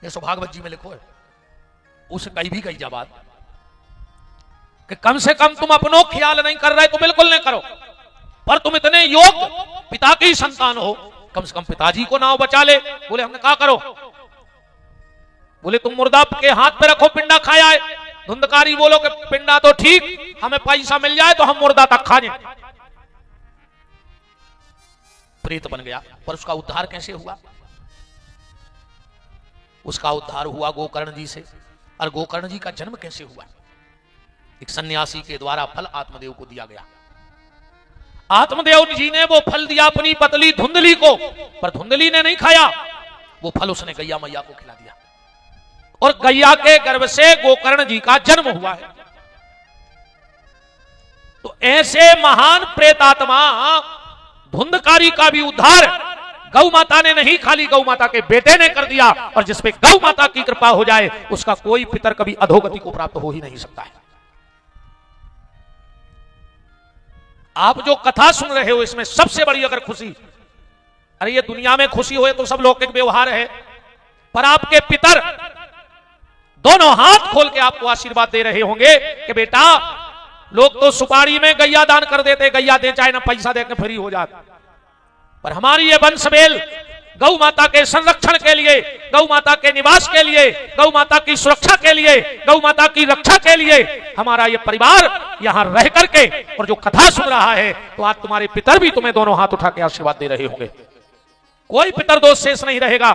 ये भागवत जी में लिखो है। उसे कहीं भी कही जा बात कि कम से कम तुम अपनों ख्याल नहीं कर रहे तो बिल्कुल नहीं करो, पर तुम इतने योग्य पिता की संतान हो, कम से कम पिताजी को नाव बचा ले। बोले हमने कहा करो? बोले तुम मुर्दा के हाथ पे रखो, पिंडा खाया है। धुंधकारी बोलो कि पिंडा तो ठीक, हमें पैसा मिल जाए तो हम मुर्दा तक खा जाए। प्रेत बन गया, पर उसका उद्धार कैसे हुआ? उसका उद्धार हुआ गोकर्ण जी से। और गोकर्ण जी का जन्म कैसे हुआ? एक सन्यासी के द्वारा फल आत्मदेव को दिया गया। आत्मदेव जी ने वो फल दिया अपनी पतली धुंधली को, पर धुंधली ने नहीं खाया। वो फल उसने गैया मैया को खिला दिया, और गैया के गर्भ से गोकर्ण जी का जन्म हुआ है। तो ऐसे महान प्रेतात्मा धुंधकारी का भी उद्धार गौ माता ने नहीं, खाली गौ माता के बेटे ने कर दिया। और जिसपे गौ माता की कृपा हो जाए उसका कोई पितर कभी अधोगति को प्राप्त हो ही नहीं सकता है। आप जो कथा सुन रहे हो इसमें सबसे बड़ी अगर खुशी, अरे ये दुनिया में खुशी हो तो सब लौकिक व्यवहार है, पर आपके पितर दोनों हाथ खोल के आपको आशीर्वाद दे रहे होंगे कि बेटा, लोग तो सुपारी में गैया दान कर देते, गैया दे चाहे ना पैसा दे के फ्री हो जाते, पर हमारी ये वंशवेल गौ माता के संरक्षण के लिए, गौ माता के निवास के लिए, गौ माता की सुरक्षा के लिए, गौ माता की रक्षा के लिए हमारा ये परिवार यहां रह करके और जो कथा सुन रहा है, तो आज तुम्हारे पितर भी तुम्हें दोनों हाथ उठा के आशीर्वाद दे रहे होंगे। कोई पितर दोष शेष नहीं रहेगा,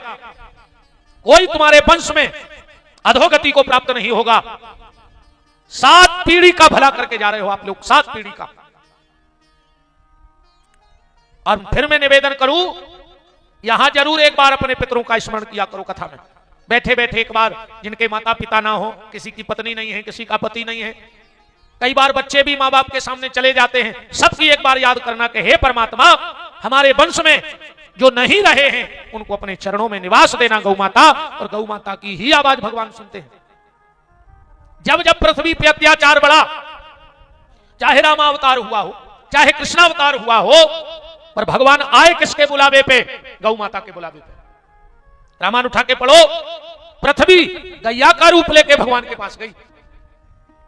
कोई तुम्हारे वंश में अधोगति को प्राप्त नहीं होगा। 7 पीढ़ी का भला करके जा रहे हो आप लोग, 7 पीढ़ी का। और फिर मैं निवेदन करूं, यहां जरूर एक बार अपने पितरों का स्मरण किया करो कथा में बैठे बैठे एक बार, जिनके माता पिता ना हो, किसी की पत्नी नहीं है, किसी का पति नहीं है, कई बार बच्चे भी माँ बाप के सामने चले जाते हैं, सबकी एक बार याद करना कि हे परमात्मा, हमारे वंश में जो नहीं रहे हैं उनको अपने चरणों में निवास देना गौ माता, और गौ माता की ही आवाज भगवान सुनते हैं। जब जब पृथ्वी पे अत्याचार बढ़ा, चाहे रामावतार हुआ हो, चाहे कृष्णावतार हुआ हो, पर भगवान आए किसके बुलावे पे? गौ माता के बुलावे पे। रामायण उठा के पढ़ो, पृथ्वी गैया का रूप लेके भगवान के पास गई।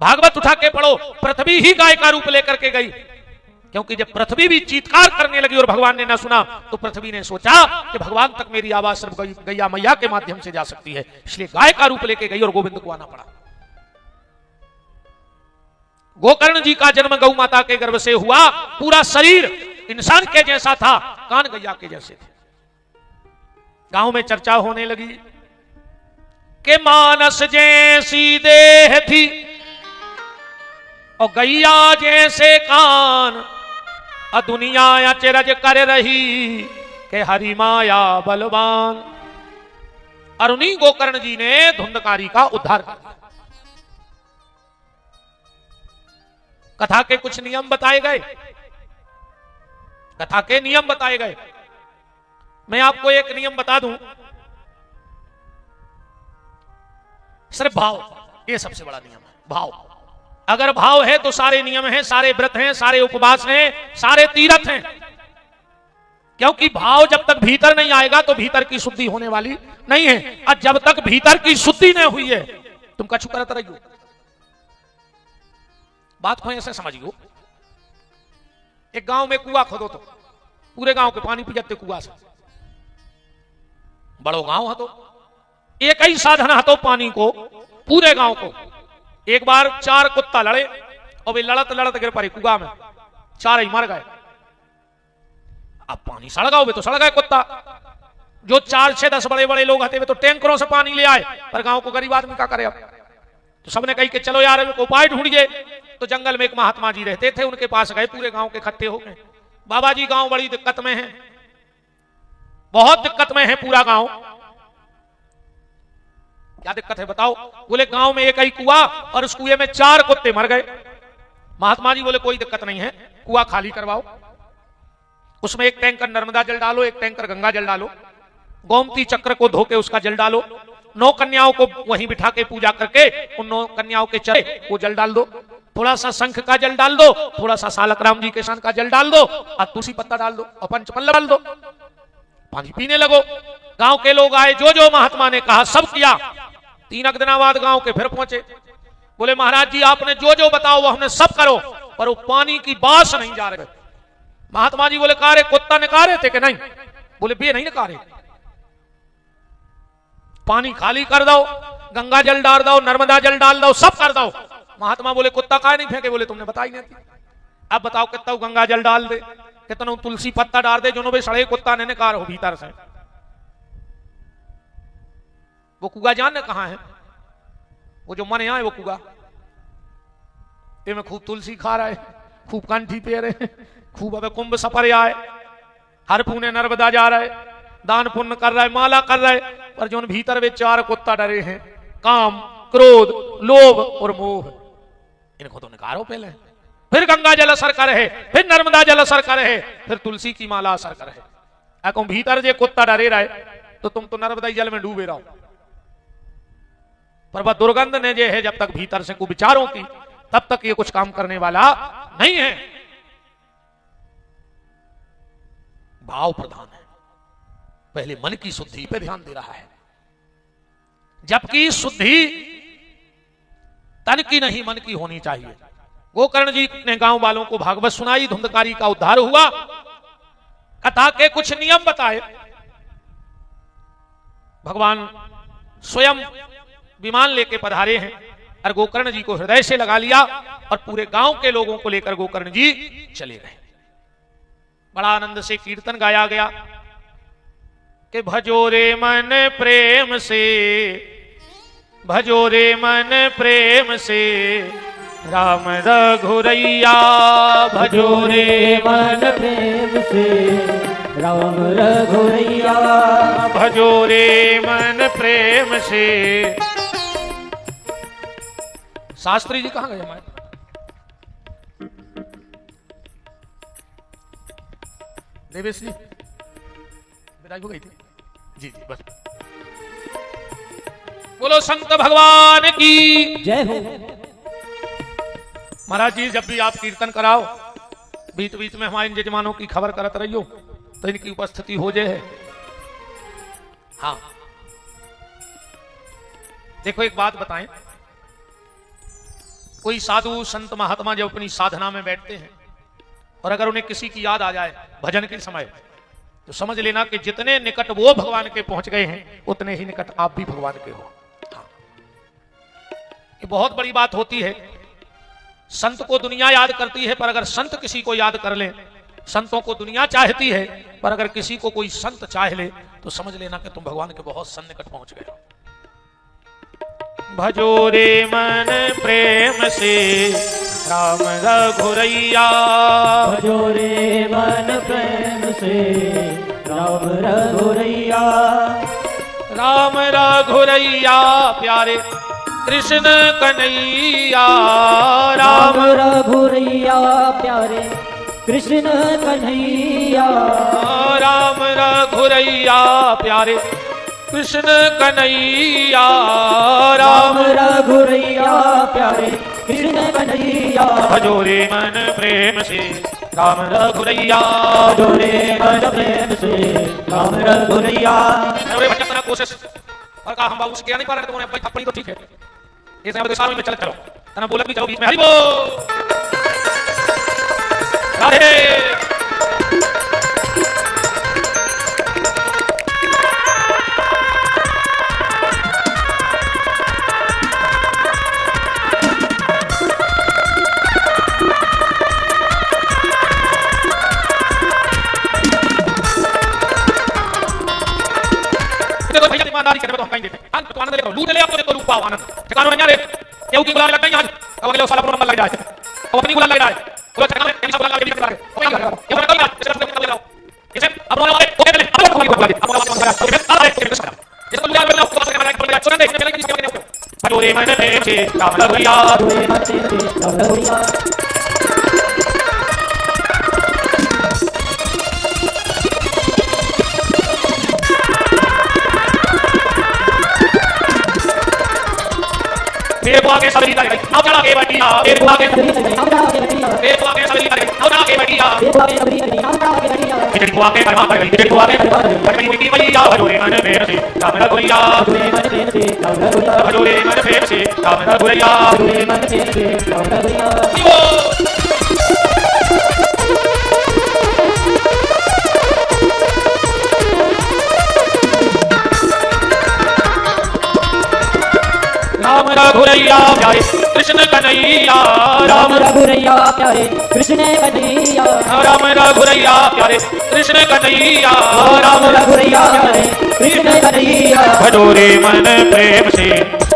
भागवत उठा के पढ़ो, पृथ्वी ही गाय का रूप लेकर के गई, क्योंकि जब पृथ्वी भी चीत्कार करने लगी और भगवान ने न सुना, तो पृथ्वी ने सोचा कि भगवान तक मेरी आवाज सिर्फ गैया मैया के माध्यम से जा सकती है, इसलिए गाय का रूप लेके गई और गोविंद को आना पड़ा। गोकर्ण जी का जन्म गौ माता के गर्भ से हुआ, पूरा शरीर इंसान के जैसा था, कान गैया के जैसे थे। गांव में चर्चा होने लगी कि मानस जैसी देह थी और गैया जैसे कान, और दुनिया अचरज कर रही कि हरि माया बलवान। और उन्हीं गोकर्ण जी ने धुंधकारी का उद्धार कर दिया। कथा के कुछ नियम बताए गए, कथा के नियम बताए गए। मैं आपको एक नियम बता दूं, सिर्फ भाव, ये सबसे बड़ा नियम है, भाव। अगर भाव है तो सारे नियम हैं, सारे व्रत हैं, सारे उपवास हैं, सारे तीर्थ हैं। क्योंकि भाव जब तक भीतर नहीं आएगा तो भीतर की शुद्धि होने वाली नहीं है, और जब तक भीतर की शुद्धि नहीं हुई है तुम कछु करत रहियो। बात को ऐसे समझियो, एक गांव में कुआं खोदो तो पूरे गांव के पानी पी जाते कुआं से। बड़ो गांव है तो एक ही साधन है तो पानी को पूरे गांव को। एक बार 4 कुत्ता लड़े और वे लड़त लड़त गिर पड़े कुआं में, 4 ही मर गए। अब पानी सड़ गया, वे तो सड़ गए कुत्ता। जो 4, 6, 10 बड़े बड़े लोग थे वे तो टैंकरों से पानी ले आए, पर गांव को गरीब आदमी क्या करे। अब तो सबने कही कि चलो यार उपाय ढूंढिए। तो जंगल में एक महात्मा जी रहते थे, उनके पास गए, पूरे गांव के इकट्ठे हो गए। बाबा जी गांव बड़ी दिक्कत में है, बहुत दिक्कत में है पूरा गांव। क्या दिक्कत है बताओ? बोले गांव में एक ही कुआं और उस कुएं में 4 कुत्ते मर गए। महात्मा जी बोले कोई दिक्कत नहीं है, कुआं खाली करवाओ, उसमें 1 टैंकर नर्मदा जल डालो, 1 टैंकर गंगा जल डालो, गोमती चक्र को धोके उसका जल डालो, 9 कन्याओं को वहीं बिठा के पूजा करके उन 9 कन्याओं के चरे वो जल डाल दो, थोड़ा सा शंख का जल डाल दो, थोड़ा सा सालक राम जी के शान का जल डाल दो, और तुलसी पत्ता डाल दो और पंचपल्लव डाल दो, पानी पीने लगो। गांव के लोग आए, जो जो महात्मा ने कहा सब किया। 3 दिना बाद गांव के फिर पहुंचे, बोले महाराज जी आपने जो जो बताओ वो हमने सब करो, पर वो पानी की बास नहीं जा रहे। महात्मा जी बोले कारे कुत्ता निकाल रहे थे कि नहीं? बोले बे नहीं निकाल रहे, पानी खाली कर दो, गंगा जल डाल दो, नर्मदा जल डाल दो, सब कर दो। महात्मा बोले कुत्ता काहे नहीं फेंके? बोले तुमने बताई नहीं थी। अब बताओ कितना गंगा जल डाल दे, कितना तुलसी पत्ता डाल दे, जो सड़े कुत्ता ने निकाल हो भीतर से। वो कुआ जानने कहां है? वो जो मन है वो कुआ, में खूब तुलसी खा रहा है, खूब कंठी पे रहे, खूब अब कुंभ सफर आए, हर पुणे नर्मदा जा रहा है, दान पुण्य कर रहा है, माला कर रहा है, पर जो भीतर वे 4 कुत्ता डरे हैं, काम, क्रोध, लोभ और मोह, इनको तो निकालो पहले। फिर गंगा जल असर कर है, फिर नर्मदा जल असर कर है, फिर तुलसी की माला असर कर है। अको भीतर जे कुत्ता डरे रहे तो तुम तो नर्मदा जल में डूबे रहो। पर वह दुर्गंध ने जे है जब तक भीतर से कुविचारों की, तब तक ये कुछ काम करने वाला नहीं है। भाव प्रधान है, पहले मन की शुद्धि पे ध्यान दे रहा है। जबकि शुद्धि तन की नहीं मन की होनी चाहिए। गोकर्ण जी ने गांव वालों को भागवत सुनाई, धुंधकारी का उद्धार हुआ, कथा के कुछ नियम बताए। भगवान स्वयं विमान लेके पधारे हैं और गोकर्ण जी को हृदय से लगा लिया और पूरे गांव के लोगों को लेकर गोकर्ण जी चले गए। बड़ा आनंद से कीर्तन गाया गया कि भजो रे मन प्रेम से, भजो रे मन प्रेम से राम रघुरैया, भजो रे मन प्रेम से राम रघुरैया, भजो रे मन प्रेम से। शास्त्री जी कहां गए हमारे? देवेश जी विदाई हो गई थी। जी जी बस। बोलो संत भगवान की जय हो। महाराज जी जब भी आप कीर्तन कराओ बीच बीच में हमारे यजमानों की खबर करत रहियो तो इनकी उपस्थिति हो जाए। हाँ देखो एक बात बताएं, कोई साधु संत महात्मा जब अपनी साधना में बैठते हैं और अगर उन्हें किसी की याद आ जाए भजन के समय, तो समझ लेना कि जितने निकट वो भगवान के पहुंच गए हैं उतने ही निकट आप भी भगवान के हो। हाँ। ये बहुत बड़ी बात होती है। संत को दुनिया याद करती है, पर अगर संत किसी को याद कर ले, संतों को दुनिया चाहती है, पर अगर किसी को कोई संत चाह ले तो समझ लेना कि तुम भगवान के बहुत सन्निकट पहुंच गए हो। भजो रे मन प्रेम से राम रघुरैया, भजो रे मन प्रेम से राम रघुरैया, राम रघुरैया प्यारे कृष्ण कन्हैया, राम रघुरैया प्यारे कृष्ण कन्हैया, राम रघुरैया प्यारे कृष्ण कन्हैया, राम रघुरैया प्यारे कृष्ण कन्हैया, भजो रे मन प्रेम से राम रघुरैया, भजो रे मन प्रेम से राम रघुरैया। भजन करना कोशिश और कहा हम बाबू से क्या नहीं पा रहे, तुम्हारे भाई थप्पड़ी तो ठीक है, ये समय साल में चल चलो तना बोलत भी चलो बीच में हरि बोल राधे। ईमानदारी करने में तो हम कहीं देते हैं तो आनंद लेकर लूट ले आपको तो रूप पाओ आनंद ठिकानों में नहीं रहे केहू की बुलाने लगता है यहाँ अब अगले साल अपना नंबर लग जाए और अपनी बुलाने लग जाए पूरा ठिकाना में कहीं सब बुलाने लगे लगे कोई नहीं करेगा ये बड़ा बात इसे अपने ले आओ इसे अब वाले ओके ले अब हमारी बुला दे अब वाला बुला दे इसे आ रहे हैं इसे बुला ले आपको पास में बुला छोड़ दे इसमें किसी के नहीं भजो रे मन प्रेम से राम रघुरैया, मेरे को आगे सबरी लगे अब चला के बैठिया, मेरे को आगे मेरे को आगे सबरी लगे अब चला के बैठिया, मेरे को आगे परमात्मा गई मेरे को आगे परमात्मा की मैया, भजो रे मन प्रेम से राम रघुरैया, भजो रे मन प्रेम से राम रघुरैया। राम रघुरैया प्यारे कृष्ण कन्हैया, राम रघुरैया प्यारे कृष्ण कन्हैया, राम रघुरैया प्यारे कृष्ण कन्हैया, राम रघुरैया प्यारे कृष्ण कन्हैया, भजो रे मन प्रेम से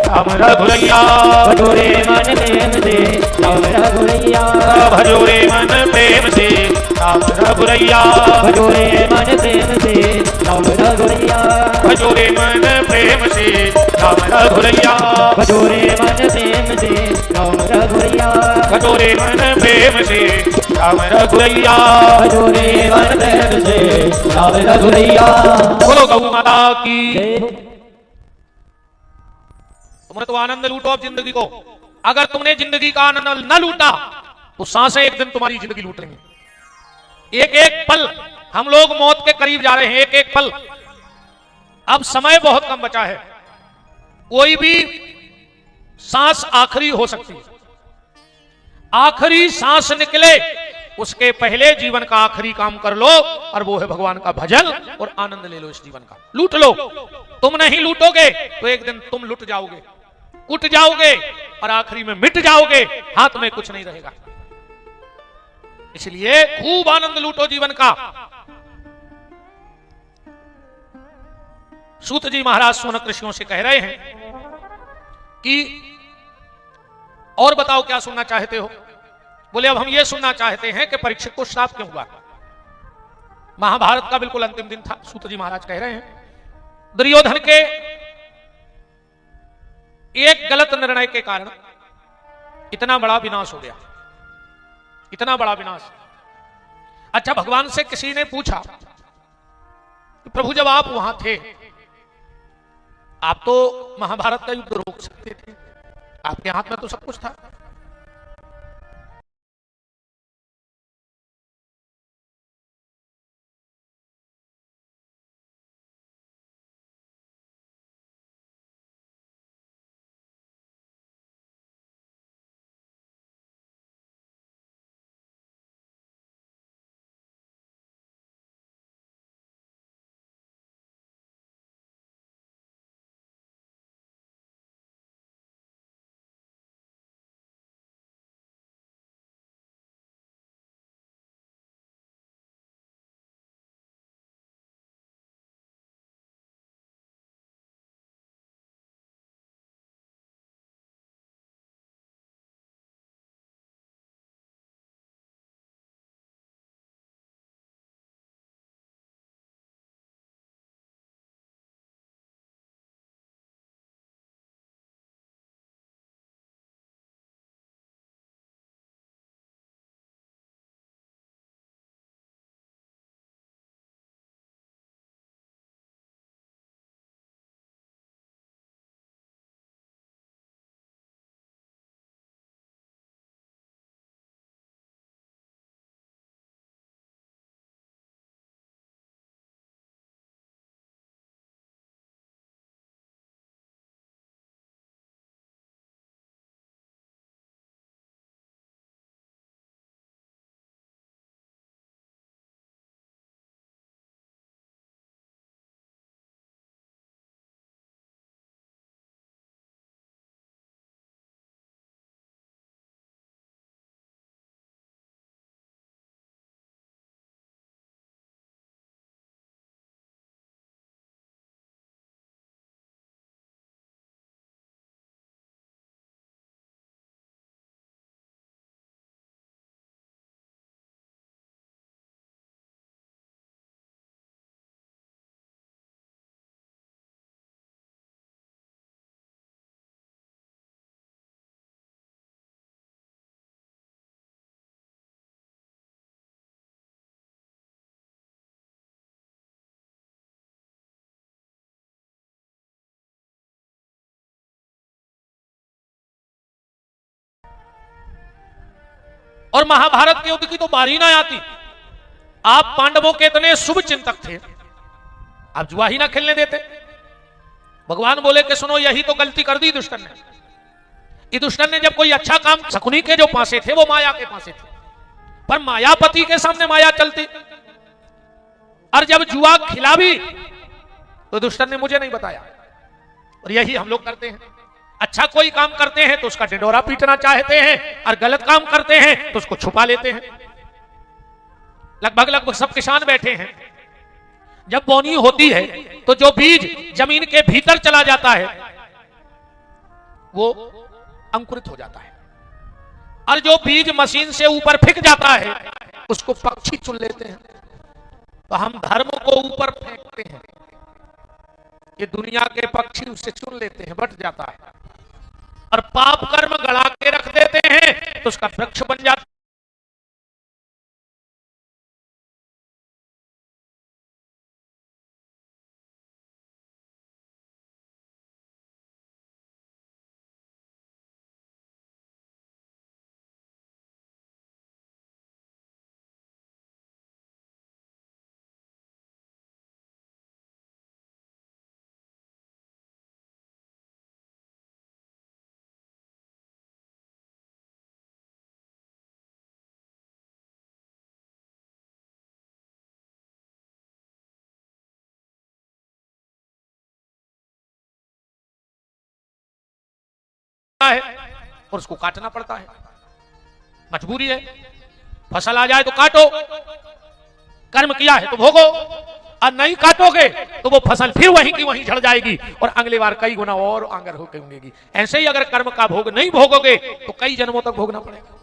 राम रघुरैया, भजो रे मन प्रेम से राम रघुरैया, भजो रे मन प्रेम से राम रघुरैया, भजो रे मन प्रेम से राम रघुरैया, भजो रे मन प्रेम से राम रघुरैया, भजो रे मन प्रेम से राम रघुरैया, भजो रे मन प्रेम से राम रघुरैया, भजो रे मन प्रेम से राम रघुरैया। बोलो गौ माता की। जय हो। तुमने तो आनंद लूटो अब जिंदगी को, अगर तुमने जिंदगी का आनंद न लूटा तो सांसें एक दिन तुम्हारी जिंदगी लूट लेंगी। एक एक पल हम लोग मौत के करीब जा रहे हैं, एक एक पल। अब समय बहुत कम बचा है, कोई भी सांस आखिरी हो सकती है। आखिरी सांस निकले उसके पहले जीवन का आखिरी काम कर लो, और वो है भगवान का भजन, और आनंद ले लो इस जीवन का, लूट लो। तुम नहीं लूटोगे तो एक दिन तुम लुट जाओगे, कुट जाओगे, और आखिरी में मिट जाओगे, हाथ में कुछ नहीं रहेगा। इसलिए खूब आनंद लूटो जीवन का। सूत जी महाराज सोनक ऋषियों से कह रहे हैं कि और बताओ क्या सुनना चाहते हो। बोले अब हम ये सुनना चाहते हैं कि परीक्षित को श्राप क्यों हुआ। महाभारत का बिल्कुल अंतिम दिन था। सूत जी महाराज कह रहे हैं दुर्योधन के एक गलत निर्णय के कारण इतना बड़ा विनाश हो गया, इतना बड़ा विनाश। अच्छा, भगवान से किसी ने पूछा कि प्रभु जब आप वहां थे, आप तो महाभारत का युद्ध रोक सकते थे, आपके हाथ में तो सब कुछ था। और महाभारत के युद्ध की तो बारी ना आती। आप पांडवों के इतने शुभ चिंतक थे, आप जुआ ही ना खेलने देते। भगवान बोले कि सुनो, यही तो गलती कर दी दुष्टन ने। ये दुष्टन ने जब कोई अच्छा काम, शकुनी के जो पासे थे वो माया के पासे थे, पर मायापति के सामने माया चलती, और जब जुआ खिला भी तो दुष्टन ने मुझे नहीं बताया। और यही हम लोग करते हैं। अच्छा कोई काम करते हैं तो उसका ढिंढोरा पीटना चाहते हैं, और गलत काम करते हैं तो उसको छुपा लेते हैं। लगभग लगभग सब किसान बैठे हैं, जब बोनी होती है तो जो बीज जमीन के भीतर चला जाता है वो अंकुरित हो जाता है, और जो बीज मशीन से ऊपर फेंक जाता है उसको पक्षी चुन लेते हैं। तो हम धर्म को ऊपर फेंकते हैं, ये दुनिया के पक्षी उससे चुन लेते हैं, बट जाता है, और पाप कर्म गड़ा के रख देते हैं तो उसका वृक्ष बन जाता है। है और उसको काटना पड़ता है, मजबूरी है। फसल आ जाए तो काटो, कर्म किया है तो भोगो, और नहीं काटोगे तो वो फसल फिर वहीं की वहीं झड़ जाएगी और अगले बार कई गुना और आंगर होकर उगेगी। ऐसे ही अगर कर्म का भोग नहीं भोगोगे तो कई जन्मों तक भोगना पड़ेगा।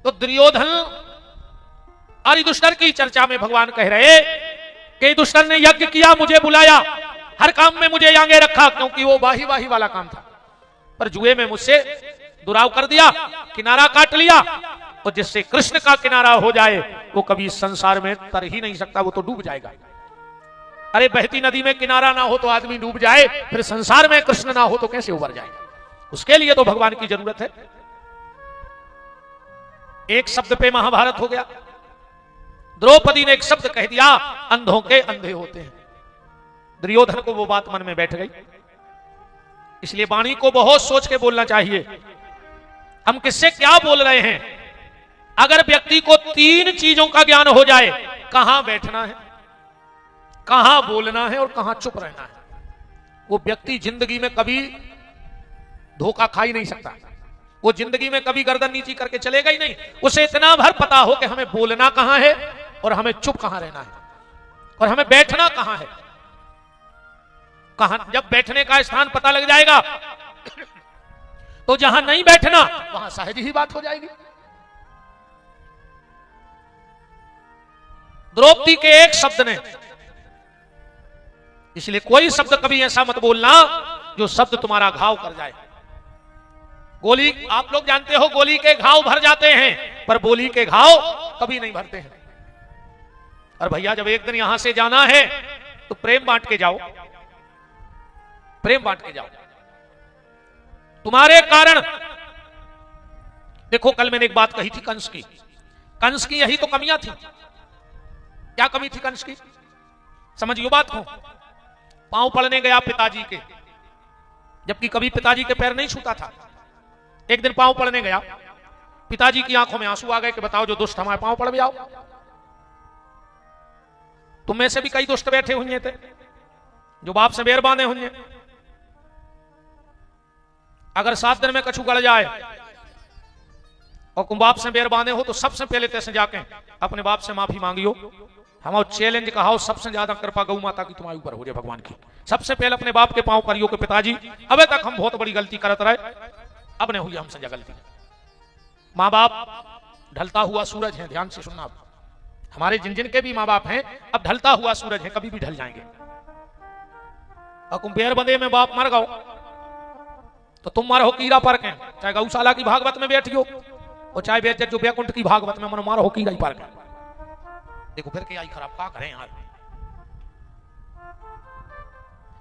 तो दुर्योधन और दुष्टर की चर्चा में भगवान कह रहे कि दुष्टर ने यज्ञ किया, मुझे बुलाया, हर काम में मुझे आगे रखा, क्योंकि वो वाही वाही वाला काम था, पर जुए में मुझसे दुराव कर दिया, किनारा काट लिया। और जिससे कृष्ण का किनारा हो जाए वो कभी इस संसार में तर ही नहीं सकता, वो तो डूब जाएगा। अरे बहती नदी में किनारा ना हो तो आदमी डूब जाए, फिर संसार में कृष्ण ना हो तो कैसे उबर जाएगा? उसके लिए तो भगवान की जरूरत है। एक शब्द पे महाभारत हो गया। द्रौपदी ने एक शब्द कह दिया, अंधों के अंधे होते हैं। दुर्योधन को वो बात मन में बैठ गई। इसलिए वाणी को बहुत सोच के बोलना चाहिए। हम किससे क्या बोल रहे हैं? अगर व्यक्ति को तीन चीजों का ज्ञान हो जाए, कहां बैठना है, कहां बोलना है और कहां चुप रहना है, वो व्यक्ति जिंदगी में कभी धोखा खा ही नहीं सकता। वो जिंदगी में कभी गर्दन नीची करके चलेगा ही नहीं। उसे इतना भर पता हो कि हमें बोलना कहां है और हमें चुप कहां रहना है और हमें बैठना कहां है। कहां जब बैठने का स्थान पता लग जाएगा तो जहां नहीं बैठना वहां सहज ही बात हो जाएगी। द्रौपदी के एक शब्द ने, इसलिए कोई शब्द कभी ऐसा मत बोलना जो शब्द तुम्हारा घाव कर जाए। गोली, आप लोग जानते हो गोली के घाव भर जाते हैं, पर बोली के घाव कभी नहीं भरते हैं। और भैया जब एक दिन यहां से जाना है तो प्रेम बांट के जाओ, प्रेम बांट के जाओ। तुम्हारे कारण देखो, कल मैंने एक बात कही थी कंस की। कंस की यही तो कमियां थी। क्या कमी थी कंस की? समझियो बात को। पांव पड़ने गया पिताजी के, जबकि कभी पिताजी के पैर नहीं छूता था। एक दिन पांव पड़ने गया, पिताजी की आंखों में आंसू आ गए कि बताओ जो दुष्ट हमारे पांव पड़ जाओ। तुम में से भी कई दुष्ट बैठे हुए थे जो बाप से बैर बांधे हुए। अगर 7 दिन में कछु गड़ जाए और तुम बाप से बैर बांधे हो तो सबसे पहले तैसे जाके अपने बाप से माफी मांगियो। हम चैलेंज कहा, सबसे ज्यादा कृपा गौ माता की तुम्हारे ऊपर हो जाए, भगवान की। सबसे पहले अपने बाप के पांव करियो कि पिताजी अबे तक हम बहुत बड़ी गलती करते रहे, अब नहीं हुई हमसे गलती। माँ बाप ढलता हुआ सूरज है, ध्यान से सुनना। हमारे जिन जिन के भी माँ बाप हैं अब ढलता हुआ सूरज है, कभी भी ढल जाएंगे। और तुम बेर बंदे में बाप मर गओ तो तुम मर हो कीड़ा पर के, चाहे गौशाला की भागवत में बैठियो और चाहे बेचत जो बैकुंठ की भागवत में मन मारो हो कीड़ा ही पर के। देखो फिर क्या खराब का करें यार।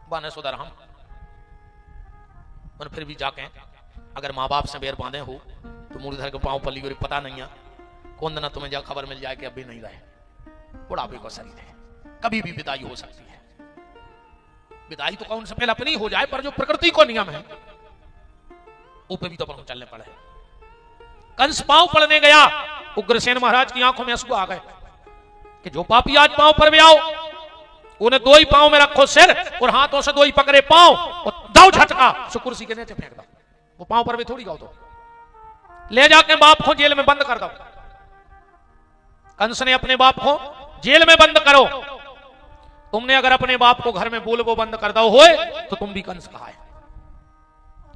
बाने सुधर हम मन फिर भी जाके अगर माँ बाप से बेर बांधे हो तो मूर्धर के पांव पली पता नहीं है कौन दिन तुम्हें जा खबर मिल जाए कि अभी नहीं रहे, बुढ़ापे को शरीर है, कभी भी विदाई हो सकती है। विदाई तो कौन से पहले अपनी हो जाए, पर जो प्रकृति को नियम है ऊपर भी तो अपन चलने पड़े। कंस पांव पड़ने गया, उग्रसेन महाराज की आंखों में आंसू आ गए कि जो पापी आज पांव पर भी आओ उन्हें 2 ही पांव में रखो सिर और हाथों से 2 ही पकड़े पांव और दाव झटका सो कुर्सी के नीचे फेंक दो। वो पांव पर भी थोड़ी गाओ, तो ले जाके बाप को जेल में बंद कर दो। कंस ने अपने बाप को जेल में बंद करो। तुमने अगर अपने बाप को घर में बोलबो बंद कर दो होए तो तुम भी कंस कहा है।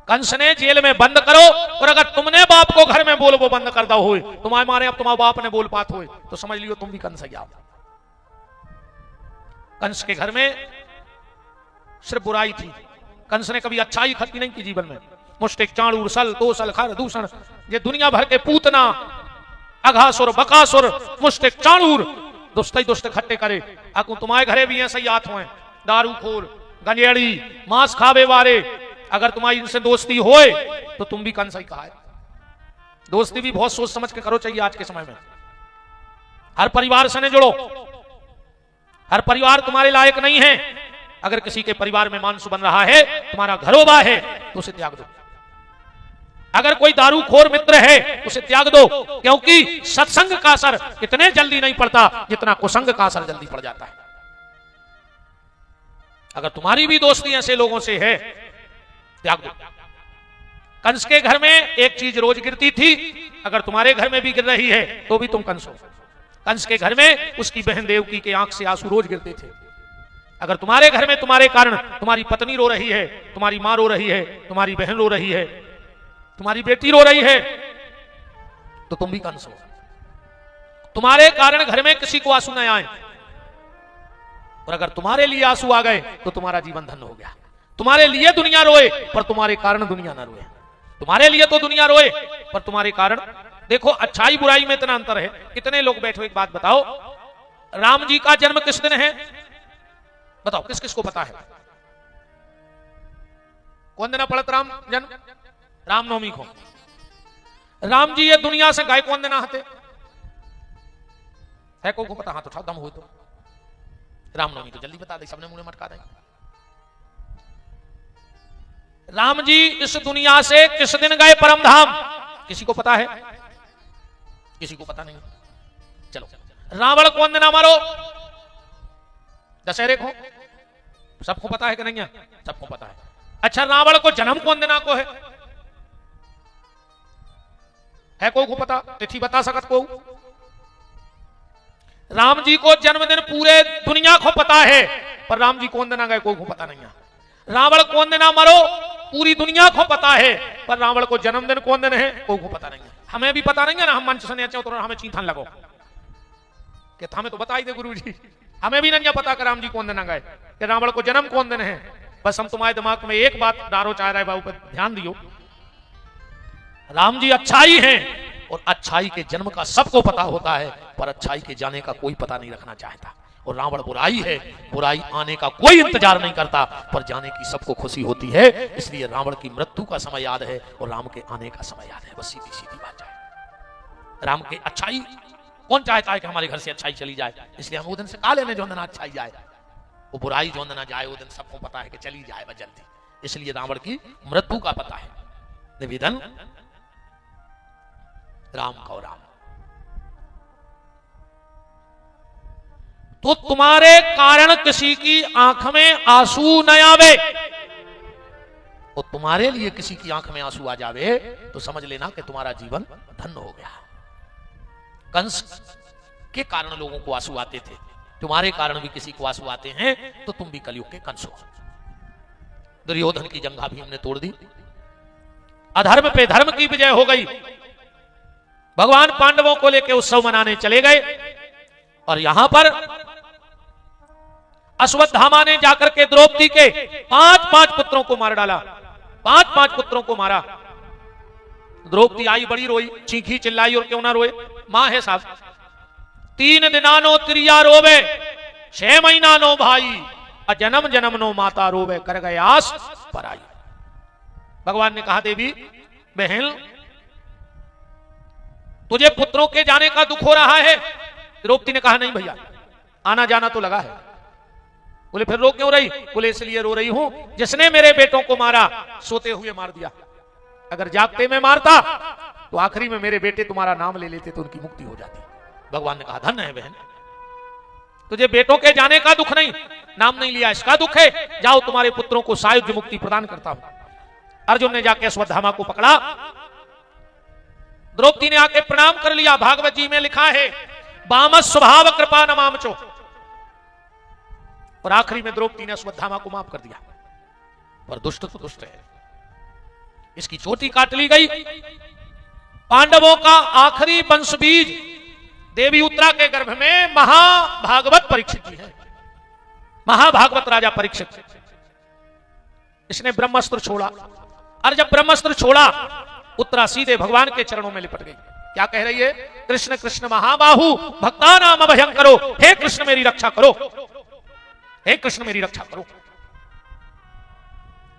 कंस ने जेल में बंद करो, और अगर तुमने बाप को घर में बोलबो बंद कर दो होए, तुम्हारे मारे अब तुम्हारे बाप ने बोल पात होए तो समझ लियो तुम भी कंस ही आओ। कंस के घर में सिर्फ बुराई थी। कंस ने कभी अच्छाई खत्म नहीं की जीवन में। मुष्टिक, चाणूर, सल, तोसल, खर, दूषण, ये दुनिया भर के पूतना, अघासुर, बकासुर, मुष्टिक, चाणूर, दुष्ट ही दुष्ट खट्टे करे। अकु तुम्हारे घरे भी ऐसे ही हाथ हुए, दारूखोर, गंजेड़ी, मांस खावे वाले। अगर तुम्हारी इनसे दोस्ती होए तो तुम भी कंस ही कहा है। दोस्ती भी बहुत सोच समझ के करो चाहिए आज के समय में। हर परिवार से न जुड़ो, हर परिवार तुम्हारे लायक नहीं है। अगर किसी के परिवार में मांस बन रहा है, तुम्हारा घरोबा है, तो उसे त्याग दो। अगर कोई दारूखोर मित्र है उसे त्याग दो, क्योंकि सत्संग का असर इतने जल्दी नहीं पड़ता जितना कुसंग का असर जल्दी पड़ जाता है। अगर तुम्हारी भी दोस्ती ऐसे लोगों से है त्याग दो। कंस के घर में एक चीज रोज गिरती थी, अगर तुम्हारे घर में भी गिर रही है तो भी तुम कंस हो। कंस के घर में उसकी बहन देवकी के आंख से आंसू रोज गिरते थे। अगर तुम्हारे घर में तुम्हारे कारण तुम्हारी पत्नी रो रही है, तुम्हारी मां रो रही है, तुम्हारी बहन रो रही है, तुम्हारी बेटी रो रही है, तो तुम भी कंस हो। तुम्हारे कारण घर में किसी को आंसू न आए, और अगर तुम्हारे लिए आंसू आ गए तो तुम्हारा जीवन धन्य हो गया। तुम्हारे लिए दुनिया रोए पर तुम्हारे कारण दुनिया ना रोए। तुम्हारे लिए तो दुनिया रोए पर तुम्हारे कारण। देखो अच्छाई बुराई में इतना अंतर है। कितने लोग बैठो, एक बात बताओ, राम जी का जन्म किस दिन है? बताओ किस किस को पता है? कौन दिन पड़त राम जन्म? रामनवमी को। राम जी ये दुनिया से गए कौन दिन आते है? को पता? हाँ तो उठाओ, दम हो तो। रामनवमी तो जल्दी बता दे, सबने मुंह मटका देंगे। राम जी इस दुनिया से किस दिन गए परम धाम? किसी को पता है? किसी को पता नहीं। चलो, रावण कौन दिन मारो? दशहरे को। सबको पता है कि नहीं है? सबको पता है। अच्छा, रावण को जन्म कौन दिना को है? को पता? तिथि बता सकत को? राम जी को जन्मदिन पूरे दुनिया को पता है, पर राम जी कौन दिना गए को पता नहीं है। रावण कौन दिना मरो? पूरी दुनिया को पता है, पर रावण को जन्मदिन कौन दिन है को पता नहीं है। हमें भी पता नहीं है ना, हम मंच सुने तो हमें चीथन लगो कि हमें तो बताई दे गुरु जी। हमें भी नहीं पता कि राम जी कौन दिन गए, कि रावण को जन्म कौन दिन है। बस हम तुम्हारे दिमाग में एक बात डारो चाह रहे बाबू, पर ध्यान दियो, राम जी अच्छाई है, और अच्छाई के जन्म का सबको पता होता है, पर अच्छाई के जाने का कोई पता नहीं रखना चाहता। और रावण बुराई है, बुराई आने का कोई इंतजार नहीं करता, पर जाने की सबको खुशी होती है। इसलिए रावण की मृत्यु का समय याद है और राम के आने का समय याद है। बस सीधी सीधी बात है। राम के अच्छाई कौन चाहता है कि हमारे घर से अच्छाई चली जाए? इसलिए हम वो दिन से का लेने जो दिन अच्छाई जाए, वो बुराई जो दिन जाए, वो दिन सबको पता है कि चली जाए बस जल्दी। इसलिए रावण की मृत्यु का पता है। निवेदन राम का राम। तो तुम्हारे कारण किसी की आंख में आंसू न आवे, और तुम्हारे लिए किसी की आंख में आंसू आ जावे, तो समझ लेना कि तुम्हारा जीवन धन्य हो गया। कंस के कारण लोगों को आंसू आते थे, तुम्हारे कारण भी किसी को आंसू आते हैं, तो तुम भी कलयुग के कंस हो। दुर्योधन की जंघा भी हमने तोड़ दी, अधर्म पे धर्म की विजय हो गई। भगवान पांडवों को लेकर उत्सव मनाने चले गए, और यहां पर अश्वत्थामा ने जाकर के द्रौपदी के 5 पुत्रों को मार डाला। 5 पुत्रों को मारा। द्रौपदी आई, बड़ी रोई, चीखी चिल्लाई, और क्यों ना रोए, मां है साहब। 3 दिना नो त्रिया रोवे, 6 महीना नो भाई, अजन्म जन्म नो माता रोवे, कर गए आस पराई। भगवान ने कहा, देवी बहन तुझे पुत्रों के जाने का दुख हो रहा है? द्रौपदी ने कहा, नहीं भैया, आना जाना तो लगा है। बोले फिर रो क्यों रही? बोले इसलिए रो रही हूं, जिसने मेरे बेटों को मारा सोते हुए मार दिया। अगर जागते में मारता तो आखिरी में मेरे बेटे तुम्हारा नाम ले लेते तो उनकी मुक्ति हो जाती। भगवान ने कहा, धन्य है बहन, तुझे बेटों के जाने का दुख नहीं, नाम नहीं लिया इसका दुख है। जाओ तुम्हारे पुत्रों को सायुज्य मुक्ति प्रदान करता हूं। अर्जुन ने जाके अश्वत्थामा को पकड़ा, द्रौपदी ने आके प्रणाम कर लिया। भागवत जी में लिखा है, बामस स्वभाव कृपा नमामचो, और आखिरी में द्रौपदी ने अश्वत्थामा को माफ कर दिया। पर दुष्ट तो दुष्ट है, इसकी चोटी काट ली गई। पांडवों का आखिरी वंश बीज देवी उत्तरा के गर्भ में महाभागवत परीक्षित जी है। महाभागवत राजा परीक्षित, इसने ब्रह्मास्त्र छोड़ा, और जब ब्रह्मास्त्र छोड़ा, उत्तरा सीधे भगवान के चरणों में लिपट गई। क्या कह रही है? कृष्ण कृष्ण महाबाहु भक्ता नाम अभयं करो, हे कृष्ण मेरी रक्षा करो, हे कृष्ण मेरी रक्षा करो।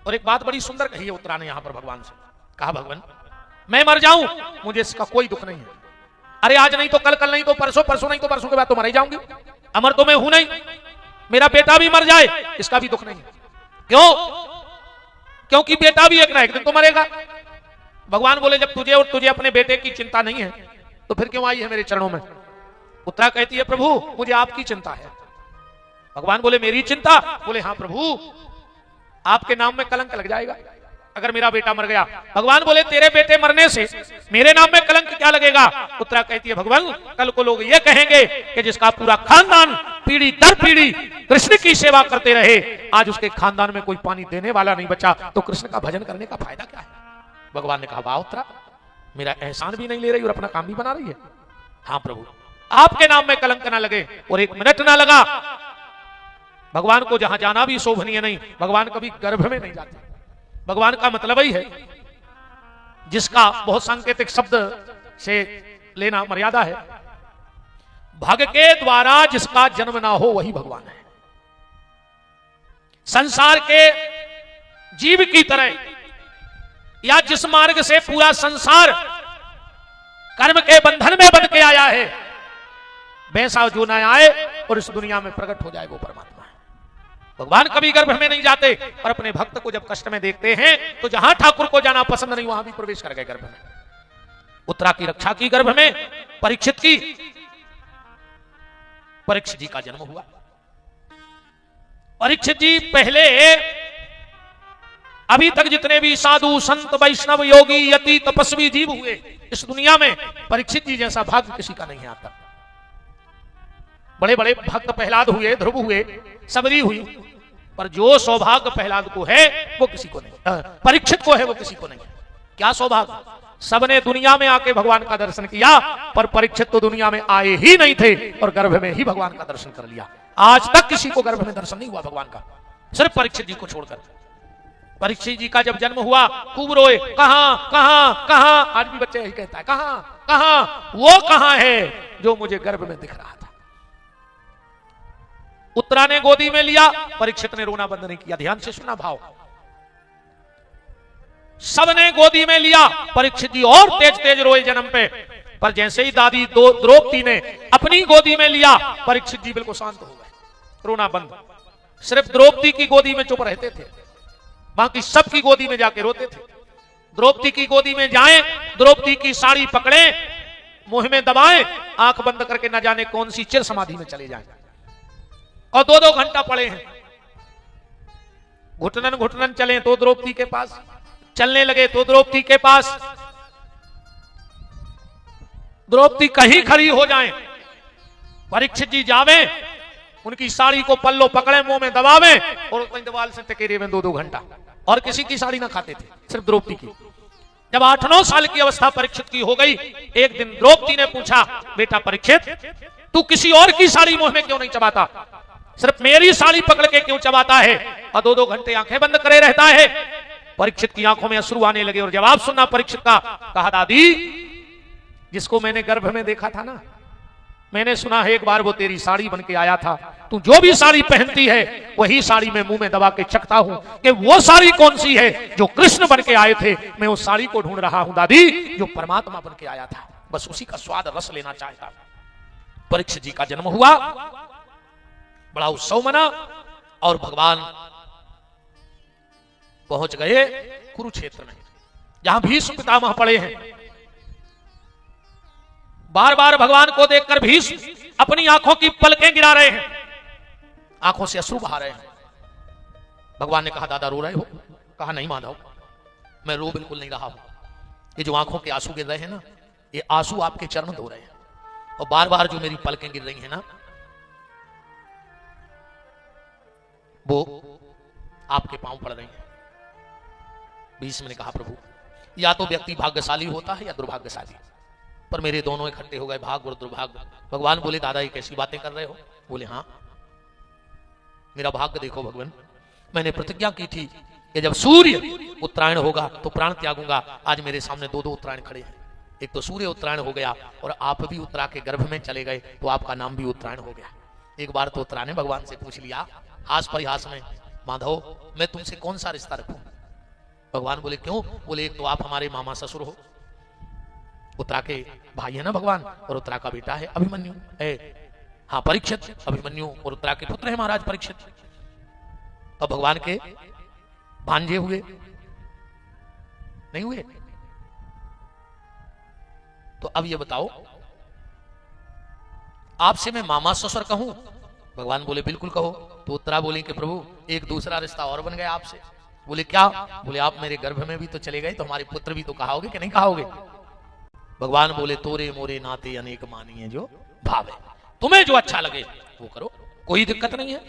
और एक बात बड़ी सुंदर कही है उत्तरा ने यहां पर भगवान से, कहा भगवान मैं मर जाऊं मुझे इसका कोई दुख नहीं है। अरे आज नहीं तो कल, कल नहीं तो परसों, परसों नहीं तो परसों के बाद तो मर ही जाऊंगी। अमर तो मैं हूं नहीं, मेरा बेटा भी मर जाए इसका भी दुख नहीं है। क्यों? क्योंकि बेटा भी एक ना एक दिन तो मरेगा। भगवान बोले जब तुझे और तुझे अपने बेटे की चिंता नहीं है तो फिर क्यों आई है मेरे चरणों में? उत्तरा कहती है, प्रभु मुझे आपकी चिंता है। भगवान बोले मेरी चिंता? बोले हाँ प्रभु, आपके नाम में कलंक लग जाएगा। अगर मेरा बेटा मर गया। भगवान बोले तेरे बेटे मरने से मेरे नाम में कलंक क्या लगेगा? उत्तरा कहती है भगवान कल को लोग ये कहेंगे कि जिसका पूरा खानदान पीढ़ी दर पीढ़ी कृष्ण की सेवा करते रहे, आज उसके खानदान में कोई पानी देने वाला नहीं बचा, तो कृष्ण का भजन करने का फायदा क्या है? भगवान ने कहा वाह उत्तरा, मेरा एहसान भी नहीं ले रही और अपना काम भी बना रही है। हाँ प्रभु, आपके नाम में कलंक ना लगे। और एक मिनट ना लगा। भगवान को जहां जाना भी शोभनीय नहीं, भगवान कभी गर्भ में नहीं जाते। भगवान का मतलब ही है, जिसका बहुत सांकेतिक शब्द से लेना मर्यादा है, भग के द्वारा जिसका जन्म ना हो वही भगवान है। संसार के जीव की तरह या जिस मार्ग से पूरा संसार कर्म के बंधन में बंध के आया है, वैसा जो न आए और इस दुनिया में प्रकट हो जाए वो परमात्मा है। भगवान कभी गर्भ में नहीं जाते और अपने भक्त को जब कष्ट में देखते हैं तो जहां ठाकुर को जाना पसंद नहीं वहां भी प्रवेश कर गए गर्भ में। उत्तरा की रक्षा की गर्भ में, परीक्षित की, परीक्षित जी का जन्म हुआ। परीक्षित जी पहले अभी तक जितने भी साधु संत वैष्णव योगी यति तपस्वी जीव हुए इस दुनिया में, परीक्षित जी जैसा भाग्य किसी का नहीं आता। बड़े बड़े भक्त प्रहलाद हुए, ध्रुव हुए, सबरी हुई, पर जो सौभाग्य प्रहलाद को है वो किसी को नहीं, परीक्षित को है वो किसी को नहीं। क्या सौभाग्य? सबने दुनिया में आके भगवान का दर्शन किया, पर परीक्षित तो दुनिया में आए ही नहीं थे और गर्भ में ही भगवान का दर्शन कर लिया। आज तक किसी को गर्भ में दर्शन नहीं हुआ भगवान का, सिर्फ परीक्षित जी को छोड़कर। परीक्षित जी का जब जन्म हुआ खूब रोए, कहां कहां कहां। आज भी बच्चे यही कहता है, कहां कहां, वो कहां है जो मुझे गर्भ में दिख रहा था। उत्तरा ने गोदी में लिया, परीक्षित ने रोना बंद नहीं किया। ध्यान से सुना भाव। सबने गोदी में लिया, परीक्षित जी और तेज तेज रोए जन्म पे, पर जैसे ही दादी द्रौपदी ने अपनी गोदी में लिया, परीक्षित जी बिल्कुल शांत हो गए, रोना बंद। सिर्फ द्रौपदी की गोदी में चुप रहते थे, बाकी सबकी गोदी में जाके रोते थे। द्रौपदी की गोदी में जाएं, द्रौपदी की साड़ी पकड़े, मुंह में दबाएं, आंख बंद करके न जाने कौन सी चिर समाधि में चले जाएं। और 2-2 घंटा पड़े हैं, घुटनन घुटनन चले तो द्रौपदी के पास, चलने लगे तो द्रौपदी के पास। द्रौपदी कहीं खड़ी हो जाएं, परीक्षित जी जावे, उनकी साड़ी को पल्लो पकड़े, मुंह में दबावे और दीवार से टकेरे में 2-2 घंटा। और किसी की साड़ी ना खाते थे, सिर्फ द्रौपदी की। जब 8-9 साल की अवस्था परीक्षित की हो गई, एक दिन द्रौपदी ने पूछा, बेटा परीक्षित, तू किसी और की साड़ी मुंह में क्यों नहीं चबाता, सिर्फ मेरी साड़ी पकड़ के क्यों चबाता है और 2-2 घंटे आंखें बंद करे रहता है? परीक्षित की आंखों में अश्रु आने लगे और जवाब सुनना परीक्षित का। कहा दादी, जिसको मैंने गर्भ में देखा था ना, मैंने सुना है एक बार वो तेरी साड़ी बन के आया था। तू जो भी साड़ी पहनती है वही साड़ी मैं मुंह में दबा के चखता हूं कि वो साड़ी कौन सी है जो कृष्ण बन के आए थे। मैं उस साड़ी को ढूंढ रहा हूं दादी, जो परमात्मा बन के आया था, बस उसी का स्वाद रस लेना चाहता। परीक्षित जी का जन्म हुआ, बड़ा उत्सव मना और भगवान पहुंच गए कुरुक्षेत्र में, जहां भीष्म पितामह पड़े हैं। बार बार भगवान को देखकर भीष्म अपनी आंखों की पलकें गिरा रहे हैं, आंखों से अश्रु बहा रहे हैं। भगवान ने कहा दादा रो रहे हो? कहा नहीं माधव, मैं रो बिल्कुल नहीं रहा हूं। ये जो आंखों के आंसू गिर रहे हैं ना, ये आंसू आपके चरण धो रहे हैं। और बार बार जो मेरी पलकें गिर रही हैं ना, वो आपके पांव पड़ रही हैं। भीष्म ने कहा प्रभु, या तो व्यक्ति भाग्यशाली होता है या दुर्भाग्यशाली, पर मेरे दोनों इकट्ठे हो गए, भाग्य और दुर्भाग्य। भगवान बोले दादा ये कैसी बातें कर रहे हो? बोले हाँ, मेरा भाग्य देखो भगवान, मैंने प्रतिज्ञा की थी कि जब सूर्य उत्तरायण होगा तो प्राण त्यागूंगा। आज मेरे सामने 2-2 उत्तरायण खड़े हैं, एक तो सूर्य उत्तरायण हो गया और आप भी उत्तरा के गर्भ में चले गए, तो आपका नाम भी उत्तरायण हो गया। एक बार तो उत्तरा ने भगवान से पूछ लिया हास परिहास में, माधव मैं तुमसे कौन सा रिश्ता रखूं? भगवान बोले क्यों? बोले एक तो आप हमारे मामा ससुर हो, उत्तरा के भाई है ना भगवान, और उत्तरा का बेटा है अभिमन्यु है, हाँ परीक्षित, अभिमन्यु और उत्तरा के पुत्र है महाराज परीक्षित। और भगवान के भांजे हुए नहीं हुए? तो अब ये बताओ, आपसे मैं मामा ससुर कहूं? भगवान बोले बिल्कुल कहो। तो उत्तरा बोली कि प्रभु एक दूसरा रिश्ता और बन गया आपसे, बोले क्या? बोले आप मेरे गर्भ में भी तो चले गए, तो हमारे पुत्र भी तो कहाओगे कि नहीं कहाओगे? भगवान बोले तोरे मोरे नाते अनेक मानिए जो भावे। तुम्हें जो अच्छा लगे वो करो, कोई दिक्कत नहीं है।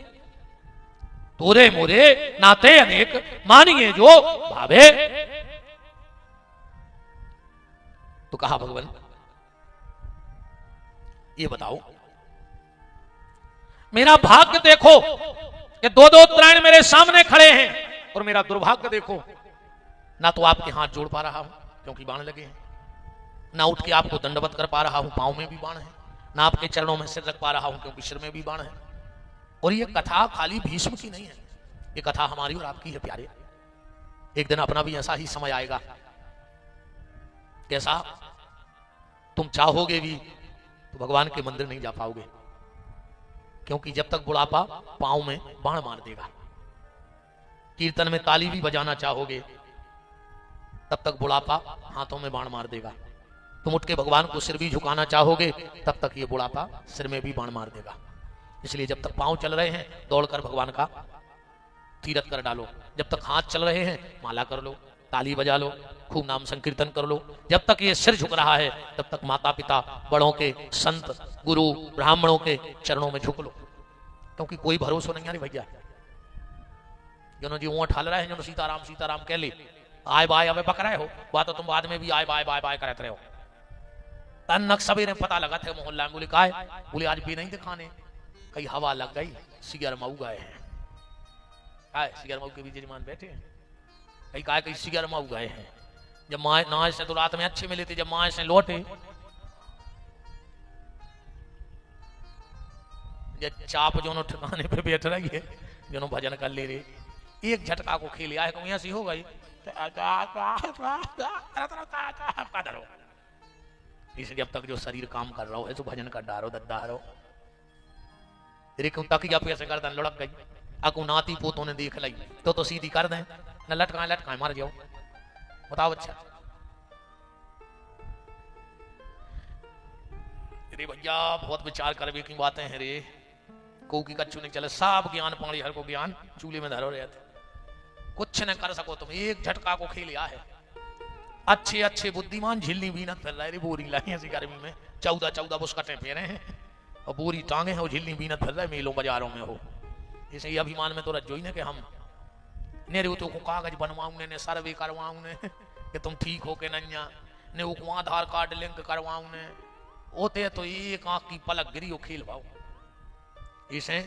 तोरे मोरे नाते अनेक मानिए जो भावे। तो कहा भगवान ये बताओ, मेरा भाग्य देखो कि दो दो उत्तरायण मेरे सामने खड़े हैं, और मेरा दुर्भाग्य देखो, ना तो आपके हाथ जोड़ पा रहा हूं क्योंकि बाण लगे हैं, ना उठ के आपको दंडवत कर पा रहा हूं, पांव में भी बाण है, ना आपके चरणों में सिर रख पा रहा हूं क्योंकि सिर में भी बाण है। और ये कथा खाली भीष्म की नहीं है, ये कथा हमारी और आपकी है प्यारे। एक दिन अपना भी ऐसा ही समय आएगा। कैसा? तुम चाहोगे भी तो भगवान के मंदिर नहीं जा पाओगे, क्योंकि जब तक बुढ़ापा पांव में बाण मार देगा। कीर्तन में ताली भी बजाना चाहोगे तब तक बुढ़ापा हाथों में बाण मार देगा। तुम उठ के भगवान को सिर भी झुकाना चाहोगे तब तक ये बुढ़ापा सिर में भी बाण मार देगा। इसलिए जब तक पांव चल रहे हैं दौड़कर भगवान का तीरथ कर डालो, जब तक हाथ चल रहे हैं माला कर लो, ताली बजा लो, खूब नाम संकीर्तन कर लो। जब तक ये सिर झुक रहा है तब तक माता पिता, बड़ों के, संत, गुरु, ब्राह्मणों के चरणों में झुक लो, क्योंकि कोई भरोसा नहीं है भैया। जो जी ऊँट हल रहे हैं, जो सीताराम सीताराम कह ले, आय बाय अब बक रहे हो, बात तो तुम बाद में भी आय बाय बाय बाय करते रहे हो। तन्नक सवेरे पता लगा थे मोहल्ला में, बोले का है? बोले आज भी नहीं दिखाने, कहीं हवा लग गई, सिगर मऊ गए हैं। सिगर मऊ के बीच जजमान बैठे हैं, कहीं कहा कहीं सिगर मऊ गए हैं। जब माँ नहाए से तो रात में अच्छे मिले थे, जब माँ से लौटे जब चाप जो ठिकाने पे बैठ रही है, जो भजन कर ले रहे, एक झटका को खेल आए कहूँ ऐसी हो गई। इसलिए जब तक जो शरीर काम कर रहा है तो भजन कर डारो दद्दा रहो। तकिया पे ऐसे गर्दन लुढ़क गई, अकू नाती पोतों ने देख ली तो सीधी कर दें, न लटकाए लटकाए मर जाओ। बताओ अच्छा। अरे भैया बहुत विचार करवे की बातें हैं रे, को की कच्चू नहीं चले, सब ज्ञान पानी हर को ज्ञान चूल्हे में धरो रहते, कुछ न कर सको तुम, एक झटका को खेलिया है। अच्छे अच्छे बुद्धिमान झिल्ली बीनत फिर रहे, बोरी लाई ऐसी गर्मी में 14-14 बुस्कटें फेरे हैं और बोरी टांगे हैं और झिल्ली बीनत फिर रहे मेलों बाजारों में हो। इसे ही अभिमान में तो रज्जो ही ना कि हम नेरे तो को कागज बनवाऊं ने सर्वे करवाऊं ने कि तुम ठीक हो के नैया ने वो आधार कार्ड लिंक करवाऊं ने होते तो एक आंख की पलक गिरी हो खेल भाव। इसे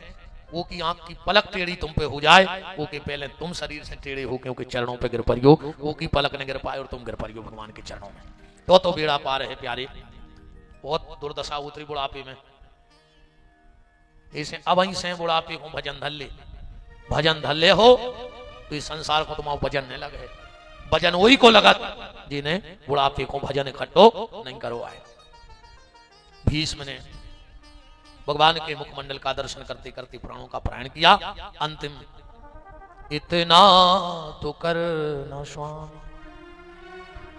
वो की आंख की पलक टेढ़ी तुम पे हो जाए, वो के पहले तुम शरीर से टेढ़े हो क्योंकि चरणों पे गिर परियो, वो की पलक ने गिर पाए और तुम गिर परियो भगवान के चरणों में, तो बेड़ा पार है प्यारे। बहुत दुर्दशा उतरी बुढ़ापे में। इसे अब ही से बुढ़ापे को भजन धल्ले हो तो इस संसार को तुम भजन नहीं लगे, भजन वही को लगत जिन्हें बुढ़ापे को भजन इकट्ठो नहीं करो आए। भीष्म ने भगवान के मुखमंडल का दर्शन करते करते प्राणों का प्राण किया। अंतिम इतना तो कर न स्वामी,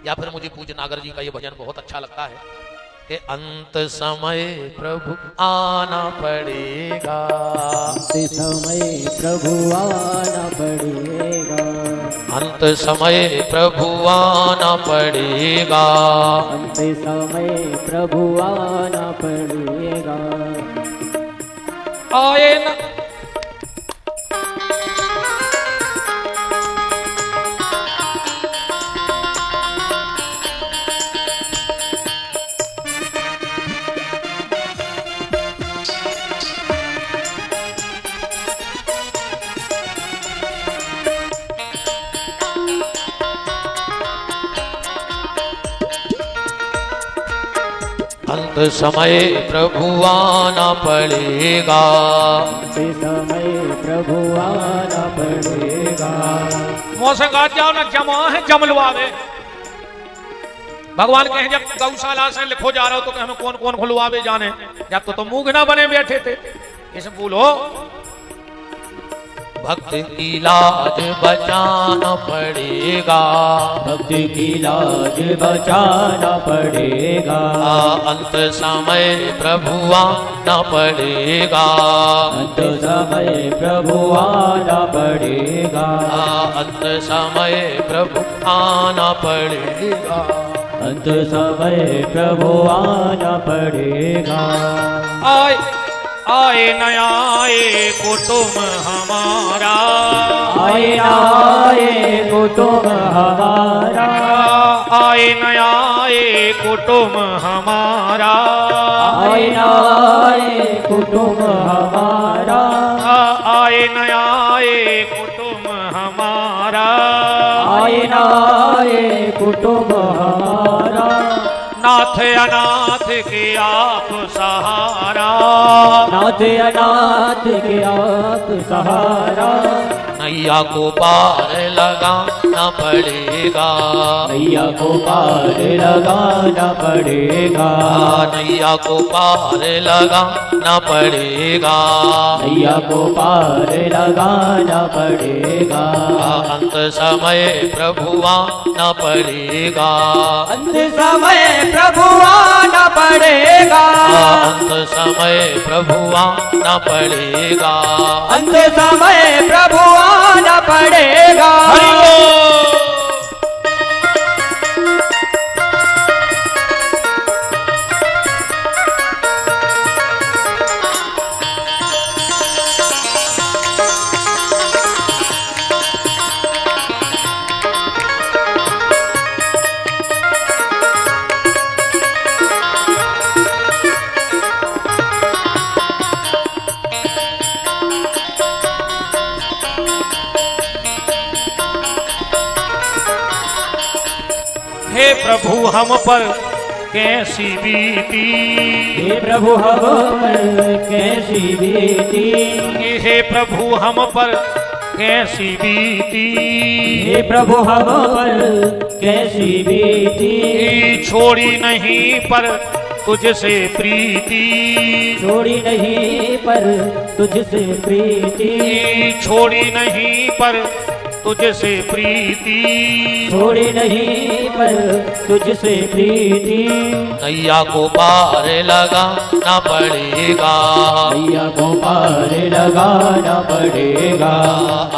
या फिर मुझे पूज्य नागर जी का ये भजन बहुत अच्छा लगता है कि अंत समय प्रभु आना पड़ेगा, अंत समय प्रभु आना पड़ेगा, अंत समय प्रभु आना पड़ेगा, अंत समय प्रभु आना पड़ेगा। आए न अंत समय प्रभु आना पड़ेगा, अंत समय प्रभु आना पड़ेगा। मौसम गात जाओ ना, जमा है जम लुआवे। भगवान कहे जब गौशाला से लिखो जा रहे हो तो कहे हमें कौन कौन खुलवावे जाने, जब तो तुम मूंग ना बने बैठे थे। इसे बोलो भक्त की लाज बचाना पड़ेगा, भक्त की लाज बचाना पड़ेगा। अंत समय प्रभु आना पड़ेगा, अंत समय प्रभु आना पड़ेगा। अंत समय प्रभु आना पड़ेगा, अंत समय प्रभु आना पड़ेगा। आए आए न आए कुटुंब हमारा, आए न आए कुटुंब हमारा, आए न आए कुटुंब हमारा, आए न आए कुटुंब हमारा, आए न आए कुटुंब हमारा, आए न आए कुटुंब हमारा। नाथ अनाथ के आप सहारा, नाथ अनाथ के आप सहारा। नैया को पार लगाना पड़ेगा, नैया को पार लगाना पड़ेगा, नैया को पार लगाना पड़ेगा, नैया को पार लगाना पड़ेगा। अंत समय प्रभु आना पड़ेगा, अंत समय प्रभु आना पड़ेगा, अंत समय प्रभु आना पड़ेगा, अंत समय प्रभु आना पड़ेगा। हे प्रभु हम पर कैसी बीती, हे प्रभु हम पर कैसी बीती, हे प्रभु हम पर कैसी बीती, हे प्रभु हम पर कैसी बीती। छोड़ी नहीं पर तुझसे प्रीति, छोड़ी नहीं पर तुझसे प्रीति, छोड़ी नहीं पर तुझसे प्रीति, छोड़ी नहीं पर तुझसे प्रीति। नैया को पार लगाना पड़ेगा, नैया को पार लगाना पड़ेगा,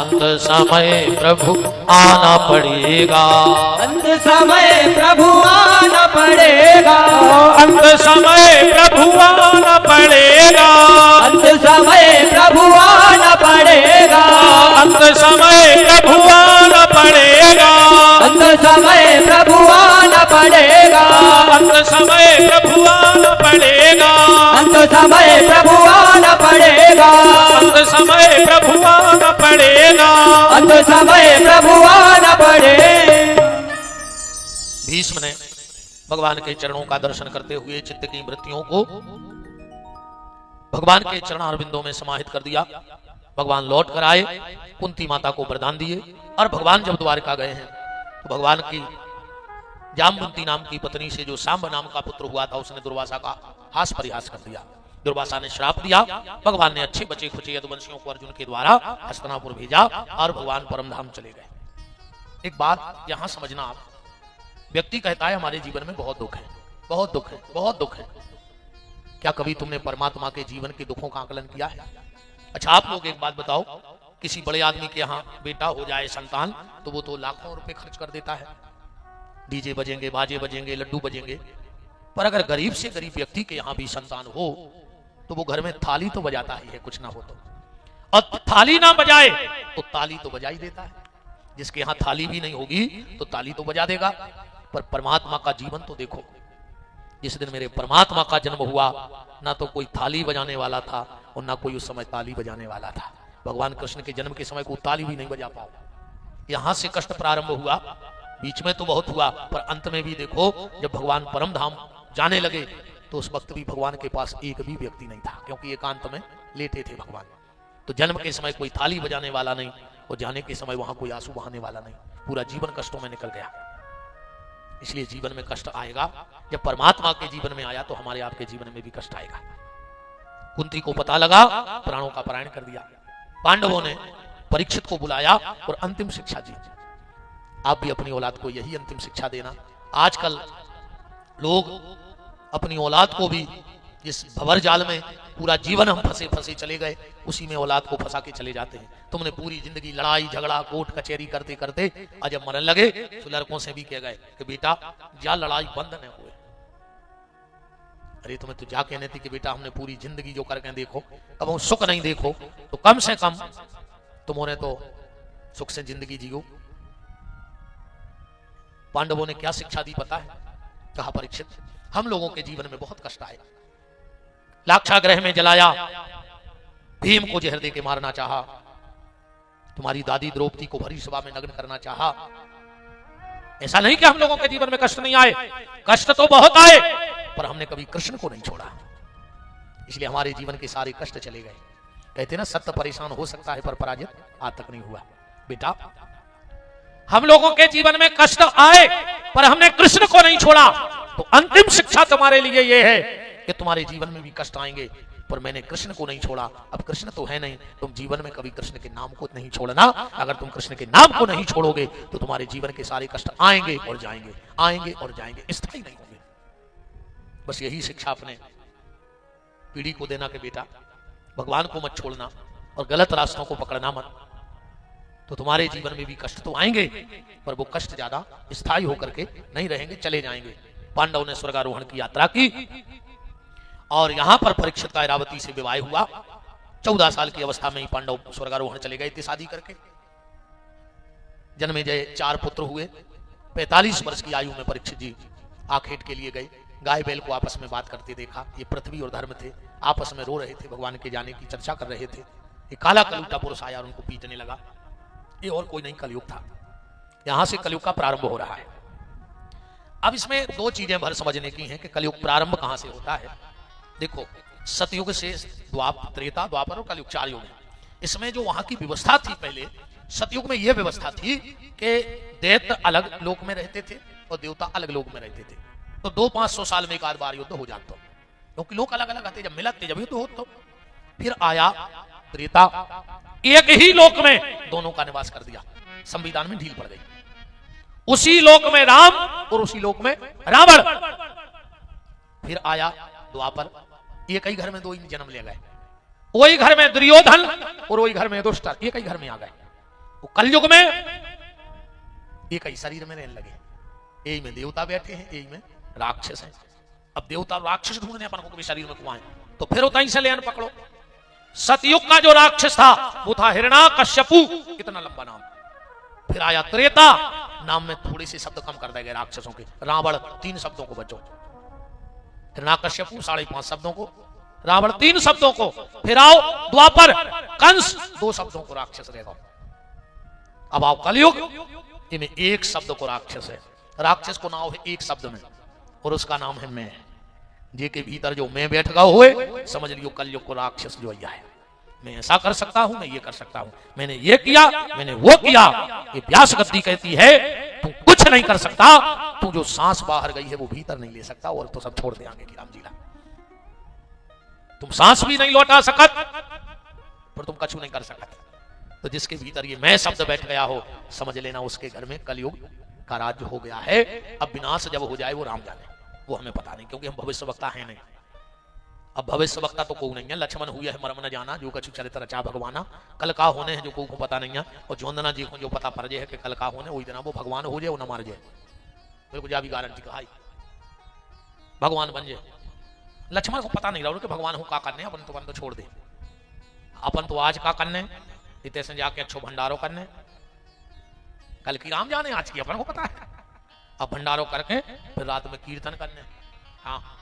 अंत समय प्रभु आना पड़ेगा, अंत समय प्रभु आना पड़ेगा, अंत समय प्रभु आना पड़ेगा, अंत समय प्रभु आना पड़ेगा, अंत समय प्रभु आना पड़ेगा, अंत समय प्रभु आना पड़ेगा, अंत समय प्रभु आना पड़ेगा, अंत समय प्रभु आना पड़ेगा, अंत समय प्रभु आना पड़ेगा, अंत समय प्रभु आना पड़ेगा। भीष्म ने भगवान के चरणों का दर्शन करते हुए चित्त की वृत्तियों को भगवान के चरणारविंदों में समाहित कर दिया। भगवान लौट कर आए, कुंती माता को वरदान दिए और भगवान जब द्वारका गए हैं तो भगवान की जामवंती नाम की पत्नी से जो सांब नाम का पुत्र हुआ था उसने दुर्वासा का हास परिहास कर दिया। दुर्वासा ने श्राप दिया। भगवान ने अच्छे बचे खुचे यदुवंशियों को अर्जुन के द्वारा हस्तिनापुर भेजा और भगवान परमधाम चले गए। एक बात यहां समझना, आप व्यक्ति कहता है हमारे जीवन में बहुत दुख है, बहुत दुख है, बहुत दुख है। क्या कभी तुमने परमात्मा के जीवन के दुखों का आकलन किया है? अच्छा आप लोग एक बात बताओ, किसी बड़े आदमी के यहाँ बेटा हो जाए संतान तो वो तो लाखों रुपए खर्च कर देता है, डीजे बजेंगे, बाजे बजेंगे, लड्डू बजेंगे। पर अगर गरीब से गरीब व्यक्ति के यहाँ भी संतान हो तो वो घर में थाली तो बजाता ही है, कुछ ना हो तो। और थाली ना बजाए तो ताली तो बजा ही देता है। जिसके यहाँ थाली भी नहीं होगी तो ताली तो बजा देगा। पर परमात्मा का जीवन तो देखो, जिस दिन मेरे परमात्मा का जन्म हुआ ना तो कोई थाली बजाने वाला था और ना कोई उस समय ताली बजाने वाला था। भगवान कृष्ण के जन्म के समय को ताली भी नहीं बजा पाओ। यहां से कष्ट प्रारंभ हुआ, बीच में तो बहुत हुआ, पर अंत में भी देखो जब भगवान परम धाम जाने लगे तो उस वक्त भी भगवान के पास एक भी व्यक्ति नहीं था, क्योंकि एकांत में लेटे थे भगवान। तो जन्म के समय कोई थाली बजाने वाला नहीं और जाने के समय वहां कोई आंसू बहाने वाला नहीं। पूरा जीवन कष्टों में निकल गया। इसलिए जीवन में कष्ट आएगा। जब परमात्मा के जीवन में आया तो हमारे आपके जीवन में भी कष्ट आएगा। कुंती को पता लगा, प्राणों का पलायन कर दिया। पांडवों ने परीक्षित को बुलाया और अंतिम शिक्षा दी। आप भी अपनी औलाद को यही अंतिम शिक्षा देना। आजकल लोग अपनी औलाद को भी जिस भंवर जाल में पूरा जीवन हम फंसे फंसे चले गए, उसी में औलाद को फंसा के चले जाते हैं। तुमने पूरी जिंदगी लड़ाई झगड़ा कोर्ट कचहरी करते करते आज जब मरने लगे तो लड़कों से भी कह गए कि बेटा जा लड़ाई बंद न हुए। अरे तुम्हें तो जा कहने थी कि बेटा हमने पूरी जिंदगी जो करके देखो, कब सुख नहीं देखो, तो कम से कम तुमने तो सुख से जिंदगी जियो। पांडवों ने क्या शिक्षा दी पता है? कहा परीक्षित हम लोगों के जीवन में बहुत कष्ट आए, लाक्षागृह में जलाया, भीम को जहर दे के मारना चाहा, तुम्हारी दादी द्रौपदी को भरी सभा में नग्न करना चाहा। ऐसा नहीं कि हम लोगों के जीवन में कष्ट नहीं आए, कष्ट तो बहुत आए, पर हमने कभी कृष्ण को नहीं छोड़ा, इसलिए हमारे जीवन के सारे कष्ट चले गए। कहते ना सत्य परेशान हो सकता है पर पराजित आज तक नहीं हुआ। बेटा हम लोगों के जीवन में कष्ट आए पर हमने कृष्ण को नहीं छोड़ा, तो अंतिम शिक्षा तुम्हारे लिए यह है कि तुम्हारे जीवन में भी कष्ट आएंगे पर मैंने कृष्ण को नहीं छोड़ा। अब कृष्ण तो है नहीं, तुम जीवन में कभी कृष्ण के नाम को नहीं छोड़ना। अगर तुम कृष्ण के नाम को नहीं छोड़ोगे तो तुम्हारे जीवन के सारे कष्ट आएंगे और जाएंगे, आएंगे और जाएंगे, स्थायी नहीं होंगे। बस यही शिक्षा अपने पीढ़ी को देना कि बेटा भगवान को मत छोड़ना और गलत रास्तों को पकड़ना मत, तो तुम्हारे जीवन में भी कष्ट तो आएंगे पर वो कष्ट ज्यादा स्थायी होकर के नहीं रहेंगे, चले जाएंगे। पांडव ने स्वर्गारोहण की यात्रा की और यहां पर परीक्षित का ऐरावती से विवाह हुआ। 14 साल की अवस्था में ही पांडव स्वर्गारोहण चले गए थे शादी करके। जन्मेजय 4 पुत्र हुए। 45 वर्ष की आयु में परीक्षित जी आखेट के लिए गए। गाय बैल को आपस में बात करते देखा। ये पृथ्वी और धर्म थे, आपस में रो रहे थे, भगवान के जाने की चर्चा कर रहे थे। ये काला कलूटा पुरुष आया और उनको पीटने लगा। ये और कोई नहीं, कलयुग था। यहां से कलयुग का प्रारंभ हो रहा है। अब इसमें 2 चीजें भर समझने की हैं कि कलयुग प्रारंभ कहां से होता है। देखो सतयुग से त्रेता द्वापर और कलयुग 4 युग है। इसमें जो वहां की व्यवस्था थी, पहले सतयुग में यह व्यवस्था थी कि दैत्य अलग लोक में रहते थे और देवता अलग लोक में रहते थे। तो 200-500 साल में एक आध बार युद्ध हो जाता, क्योंकि लोग अलग अलग आते, जब मिलते जब युद्ध होता। फिर आया त्रेता, एक ही लोक में दोनों का निवास कर दिया, संविधान में ढील पड़ गई। उसी लोक में राम और उसी लोक में रावण। फिर आया द्वापर, एक ही घर में 2 ही जन्म ले गए। वही घर में दुर्योधन और वही घर में दुष्ट, एक ही घर में आ गए। वो कलयुग में एक ही शरीर में रहने लगे। यही में देवता बैठे हैं, यही में राक्षस हैं। अब देवता राक्षस ढूंढने अपन को भी शरीर में कुआं, तो फिर उतना ही से लेन पकड़ो। सतयुग का जो राक्षस था वो था हिरण्याकश्यपु, कितना लंबा नाम। फिर आया त्रेता, नाम में थोड़े से शब्द कम कर दिए गए राक्षसों के। रावण 3 शब्दों को बचो, हिरण्याकश्यपु 5.5 शब्दों को, रावण 3 शब्दों को। फिर आओ द्वापर, कंस 2 शब्दों को राक्षस रहेगा। अब आओ कलयुग, इनमें 1 शब्द को राक्षस है। राक्षस को नाम है 1 शब्द में और उसका नाम है मैं। जे के भीतर जो मैं बैठ गया हुए, समझ लियो कलयुग को राक्षस जो आया है। मैं ऐसा कर सकता हूं, मैं ये कर सकता हूं, मैंने ये किया, मैंने वो किया। ये व्यास गद्दी कहती है तू कुछ नहीं कर सकता, तू जो सांस बाहर गई है वो भीतर नहीं ले सकता, और तो सब छोड़ दे आगे की राम जी ला। तुम सांस भी नहीं लौटा सकत पर तुम कछु नहीं कर सकत। तो जिसके भीतर ये मैं शब्द बैठ गया हो, समझ लेना उसके घर में कलयुग का राज्य हो गया है। अब विनाश जब हो जाए वो राम जाने, वो हमें पता नहीं, क्योंकि हम भविष्य वक्ता है नहीं। अब भविष्य वक्ता तो कोई नहीं है। लक्ष्मण हुए है मर्म न जाना, जो कछु चरित्र रचा भगवाना। कल का होने हैं जो को पता नहीं है, और जोंदना जी को जो पता पड़ जाए है कि कल का होने, वही दिन वो भगवान हो जाए, वो न मार जाए। मेरे को जा भी गारंटी कहा भगवान बन जाए। लक्ष्मण को पता नहीं रहा कि भगवान हो का करने, अपन तो बंद छोड़ दे। अपन तो आज का करने, इतने से जाके अच्छो भंडारो करने, कल की राम जाने, आज की अपन को पता है। अब भंडारो करके फिर रात में कीर्तन करने। हाँ,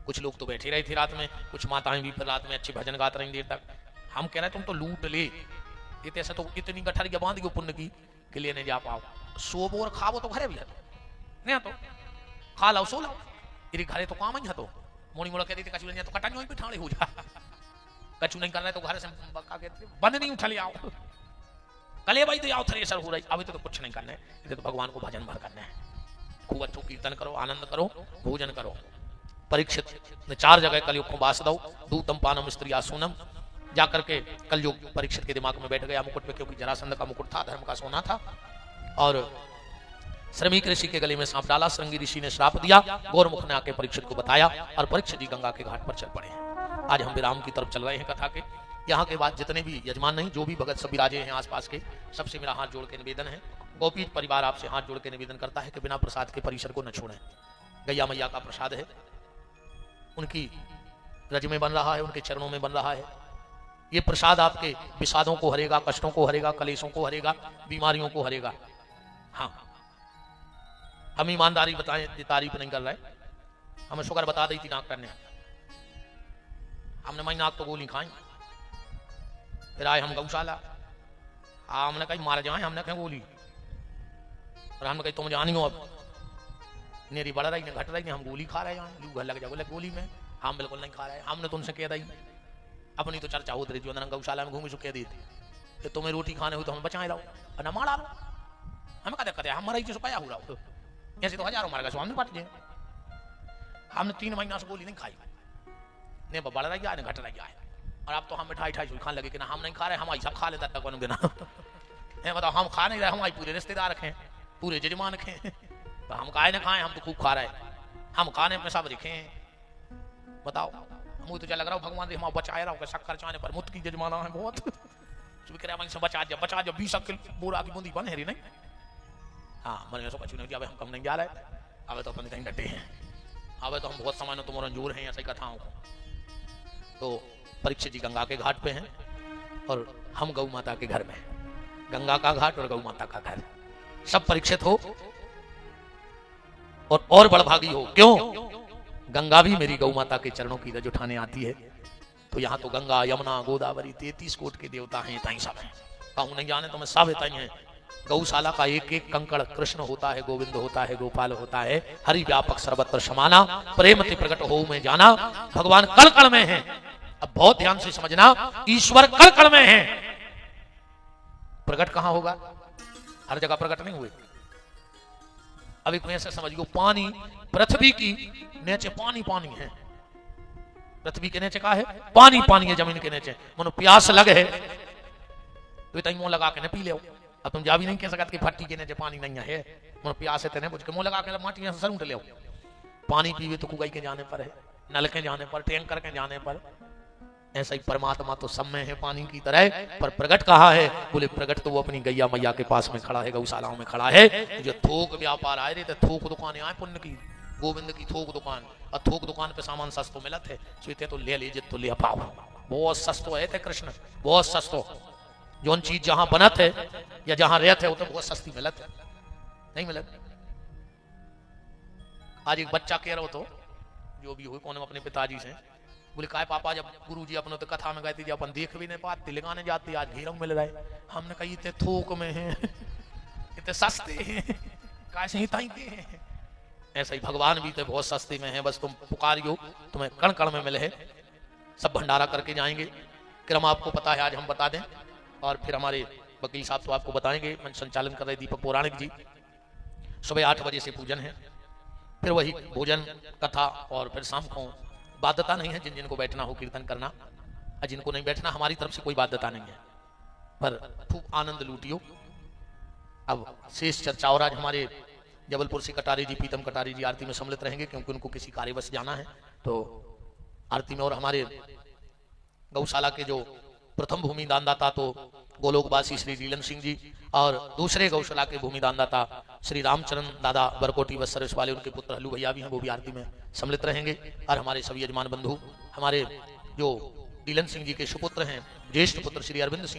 कुछ लोग तो बैठे रहे थे रात में, कुछ माताएं भी फिर रात में अच्छे भजन गाते रही देर तक। हम कह रहे तुम तो लूट ले, इतने से तो इतनी गठरी बांध के पुण्य की के लिए नहीं जा पाओ। सोबो और खावो तो घरे भी नहीं, तो खा लो सो लो, इरी घरे तो काम ही है। तो मोड़ी मोड़ा कहती थी कछु नहीं तो कटा नहीं ठाणे हो जा, कछु नहीं कर रहे तो घर से बंद नहीं उठा ले आओ, कले भाई तो आओ थ्रेसर हो रही। अभी तो कुछ नहीं करना है, इधर तो भगवान को भजन भर करना है। खूब अच्छो कीर्तन करो, आनंद करो, भोजन करो। परीक्षित ने 4 जगह कलयुग को वास दो। दूतम पानम स्त्रिया सुनम, जाकर के कल जो परीक्षित के दिमाग में बैठ गया मुकुट पे, क्योंकि जरासंध का मुकुट था, धर्म का सोना था। और श्रमिक ऋषि के गले में सांप डाला, श्रृंगी ऋषि ने श्राप दिया, गौरमुख ने आके परीक्षित को बताया और परीक्षित जी गंगा के घाट पर चल पड़े हैं। आज हम विराम की तरफ चल रहे हैं कथा के। यहाँ के बाद जितने भी यजमान नहीं, जो भी भगत सब विराजे हैं आसपास के, सबसे मेरा हाथ जोड़ के निवेदन है, गोपीठ परिवार आपसे हाथ जोड़ के निवेदन करता है कि बिना प्रसाद के परिसर को न छोड़ें। गैया मैया का प्रसाद है, उनकी रज में बन रहा है, उनके चरणों में बन रहा है। ये प्रसाद आपके विषादों को हरेगा, कष्टों को हरेगा, कलेशों को हरेगा, बीमारियों को हरेगा। हाँ, हम ईमानदारी बताएं, तारीफ नहीं कर रहे। हमें शुगर बता दी थी डॉक्टर ने, हमने महीना नाक तो गोली खाई, फिर आए हम गौशाला। हाँ, हमने कहीं मार जाए, हमने कहीं गोली, और हमने कहीं तुम जानी हो अब नेरी बढ़ रही, घट रही, हम गोली खा रहे हैं, लू घर लग जाओ गोली में। हम बिल्कुल नहीं खा रहे, हमने तुमसे कह दी, अपनी तो चर्चा होती रही, जो गौशाला में घूमी कह दी थी, तुम्हें रोटी खाने हुई तो हम बचाए रहो और न मारा लो। हमें क्या दिक्कत है, हम मरा चीज पाया हुआ हो, ऐसे तो हजारों मार गए, हमने पट जाए। हमने 3 महीना से गोली नहीं खाई, ने बढ़ रही है, घट रही है, और अब तो हम मिठाई खाने लगे कि ना हम नहीं खा रहे, हमारी सब खा लेता तक कौन देना। बताओ, हम खा नहीं रहे, हमारे पूरे रिश्तेदार रखे, पूरे जजमान रखे, तो हम काहे न खाएं, हम तो खूब खा रहे, हम खाने में सब रखे। बताओ, मुझे तो क्या लग रहा हो भगवान हम बचाए रहा हो, शक्कर चाने पर मुत की जजमाना है बहुत, से बचा जब 20 बोरा की बूंदी बन है नहीं। हाँ, मन में सो नहीं, अब हम कम नहीं जा रहे, अब तो अपन कहीं डटे हैं, अब तो हम बहुत समय तुम रंजूर हैं ऐसी कथाओं को। तो परीक्षित जी गंगा के घाट पे हैं और हम गौ माता के घर में, गंगा का घाट और गौ माता का घर, सब परीक्षित हो और बड़भागी हो। क्यों? गंगा भी मेरी गौ माता के चरणों की रज उठाने आती है। तो यहाँ तो गंगा, यमुना, गोदावरी 33 कोट के देवता हैं, ताई सब हैं, कहूँ नहीं जाने तो मैं सब ताई हैं। गौशाला का एक एक कंकड़ कृष्ण होता है, गोविंद होता है, गोपाल होता है, हरि व्यापक सर्वत्र समाना, प्रेमति प्रकट हो में जाना। भगवान कण कण में है। अब बहुत ध्यान से समझना, ईश्वर कण कण में है। प्रकट कहां होगा? हर जगह प्रकट नहीं हुए। अब एक ऐसे समझियो, पानी पृथ्वी की नीचे पानी पानी है, पृथ्वी के नीचे का है पानी पानी है, जमीन के नीचे। मनो प्यास लगे है तो इतना मुंह लगा के न पी ले। अब तुम जा भी नहीं कह सकते कि भट्टी के नीचे पानी नहीं है, मनो प्यास है तेने बुझ के मुंह लगा के माटी से सरूट ले। पानी पीवे तो कुगाई के जाने पर है, नल के जाने पर, टैंकर के जाने पर। ऐसा ही परमात्मा तो सब में है पानी की तरह, पर प्रकट कहाँ है? बोले प्रकट तो वो अपनी गैया मैया के पास में खड़ा है, गौशालाओं में खड़ा है। जो थोक व्यापार आए रे, तो थोक दुकानें आए पुण्य की, गोविंद की थोक दुकान, और थोक दुकान पे सामान सस्तो मिलत है, सोते तो ले लीजिए तो ले पाओ, बहुत सस्तो है थे कृष्ण, बहुत सस्तो। जोन चीज जहां बनत है या जहां रहत है वो तो बहुत सस्ती मिलत है, नहीं मिलत। आज एक बच्चा कह रहा हो तो जो भी हो, कौन अपने पिताजी से बोले, काय पापा जब गुरुजी अपने तो कथा में गए थे, जब अपन देख भी नहीं पाते, लगाने जाते, आज घेरों मिल रहे। हमने कही इतने थोक में हैं, इतने सस्ते हैं, कैसे ही ताई के हैं। ऐसा ही भगवान भी तो बहुत सस्ते में है, बस तुम पुकारियो तुम्हें कण कण में मिले है। सब भंडारा करके जाएंगे, क्रम आपको पता है, आज हम बता दें, और फिर हमारे वकील साहब तो आपको बताएंगे। मंच संचालन कर रहे दीपक पौराणिक जी। सुबह 8 बजे से पूजन है, फिर वही भोजन, कथा, और फिर शाम को बाध्यता नहीं है, जिनको बैठना हो कीर्तन करना, और जिनको नहीं बैठना हमारी तरफ से कोई बाध्यता नहीं है, पर खूब आनंद लूटियो। अब शेष चर्चा, और आज हमारे जबलपुर से कटारी जी, प्रीतम कटारी जी आरती में सम्मिलित रहेंगे, क्योंकि उनको किसी कार्यवश जाना है तो आरती में। और हमारे गौशाला के जो प्रथम भूमि दानदाता तो गोलोकवासी श्री लीलन सिंह जी, और दूसरे गौशाला के भूमि दानदाता श्री रामचरण दादा बरकोटी व सर्विस वाले, उनके पुत्र हल्लू भैया भी हैं, वो भी आरती में सम्मिलित रहेंगे। और हमारे सभी यजमान बंधु, हमारे जो लीलन सिंह जी के सुपुत्र हैं, ज्येष्ठ पुत्र श्री अरविंद सिंह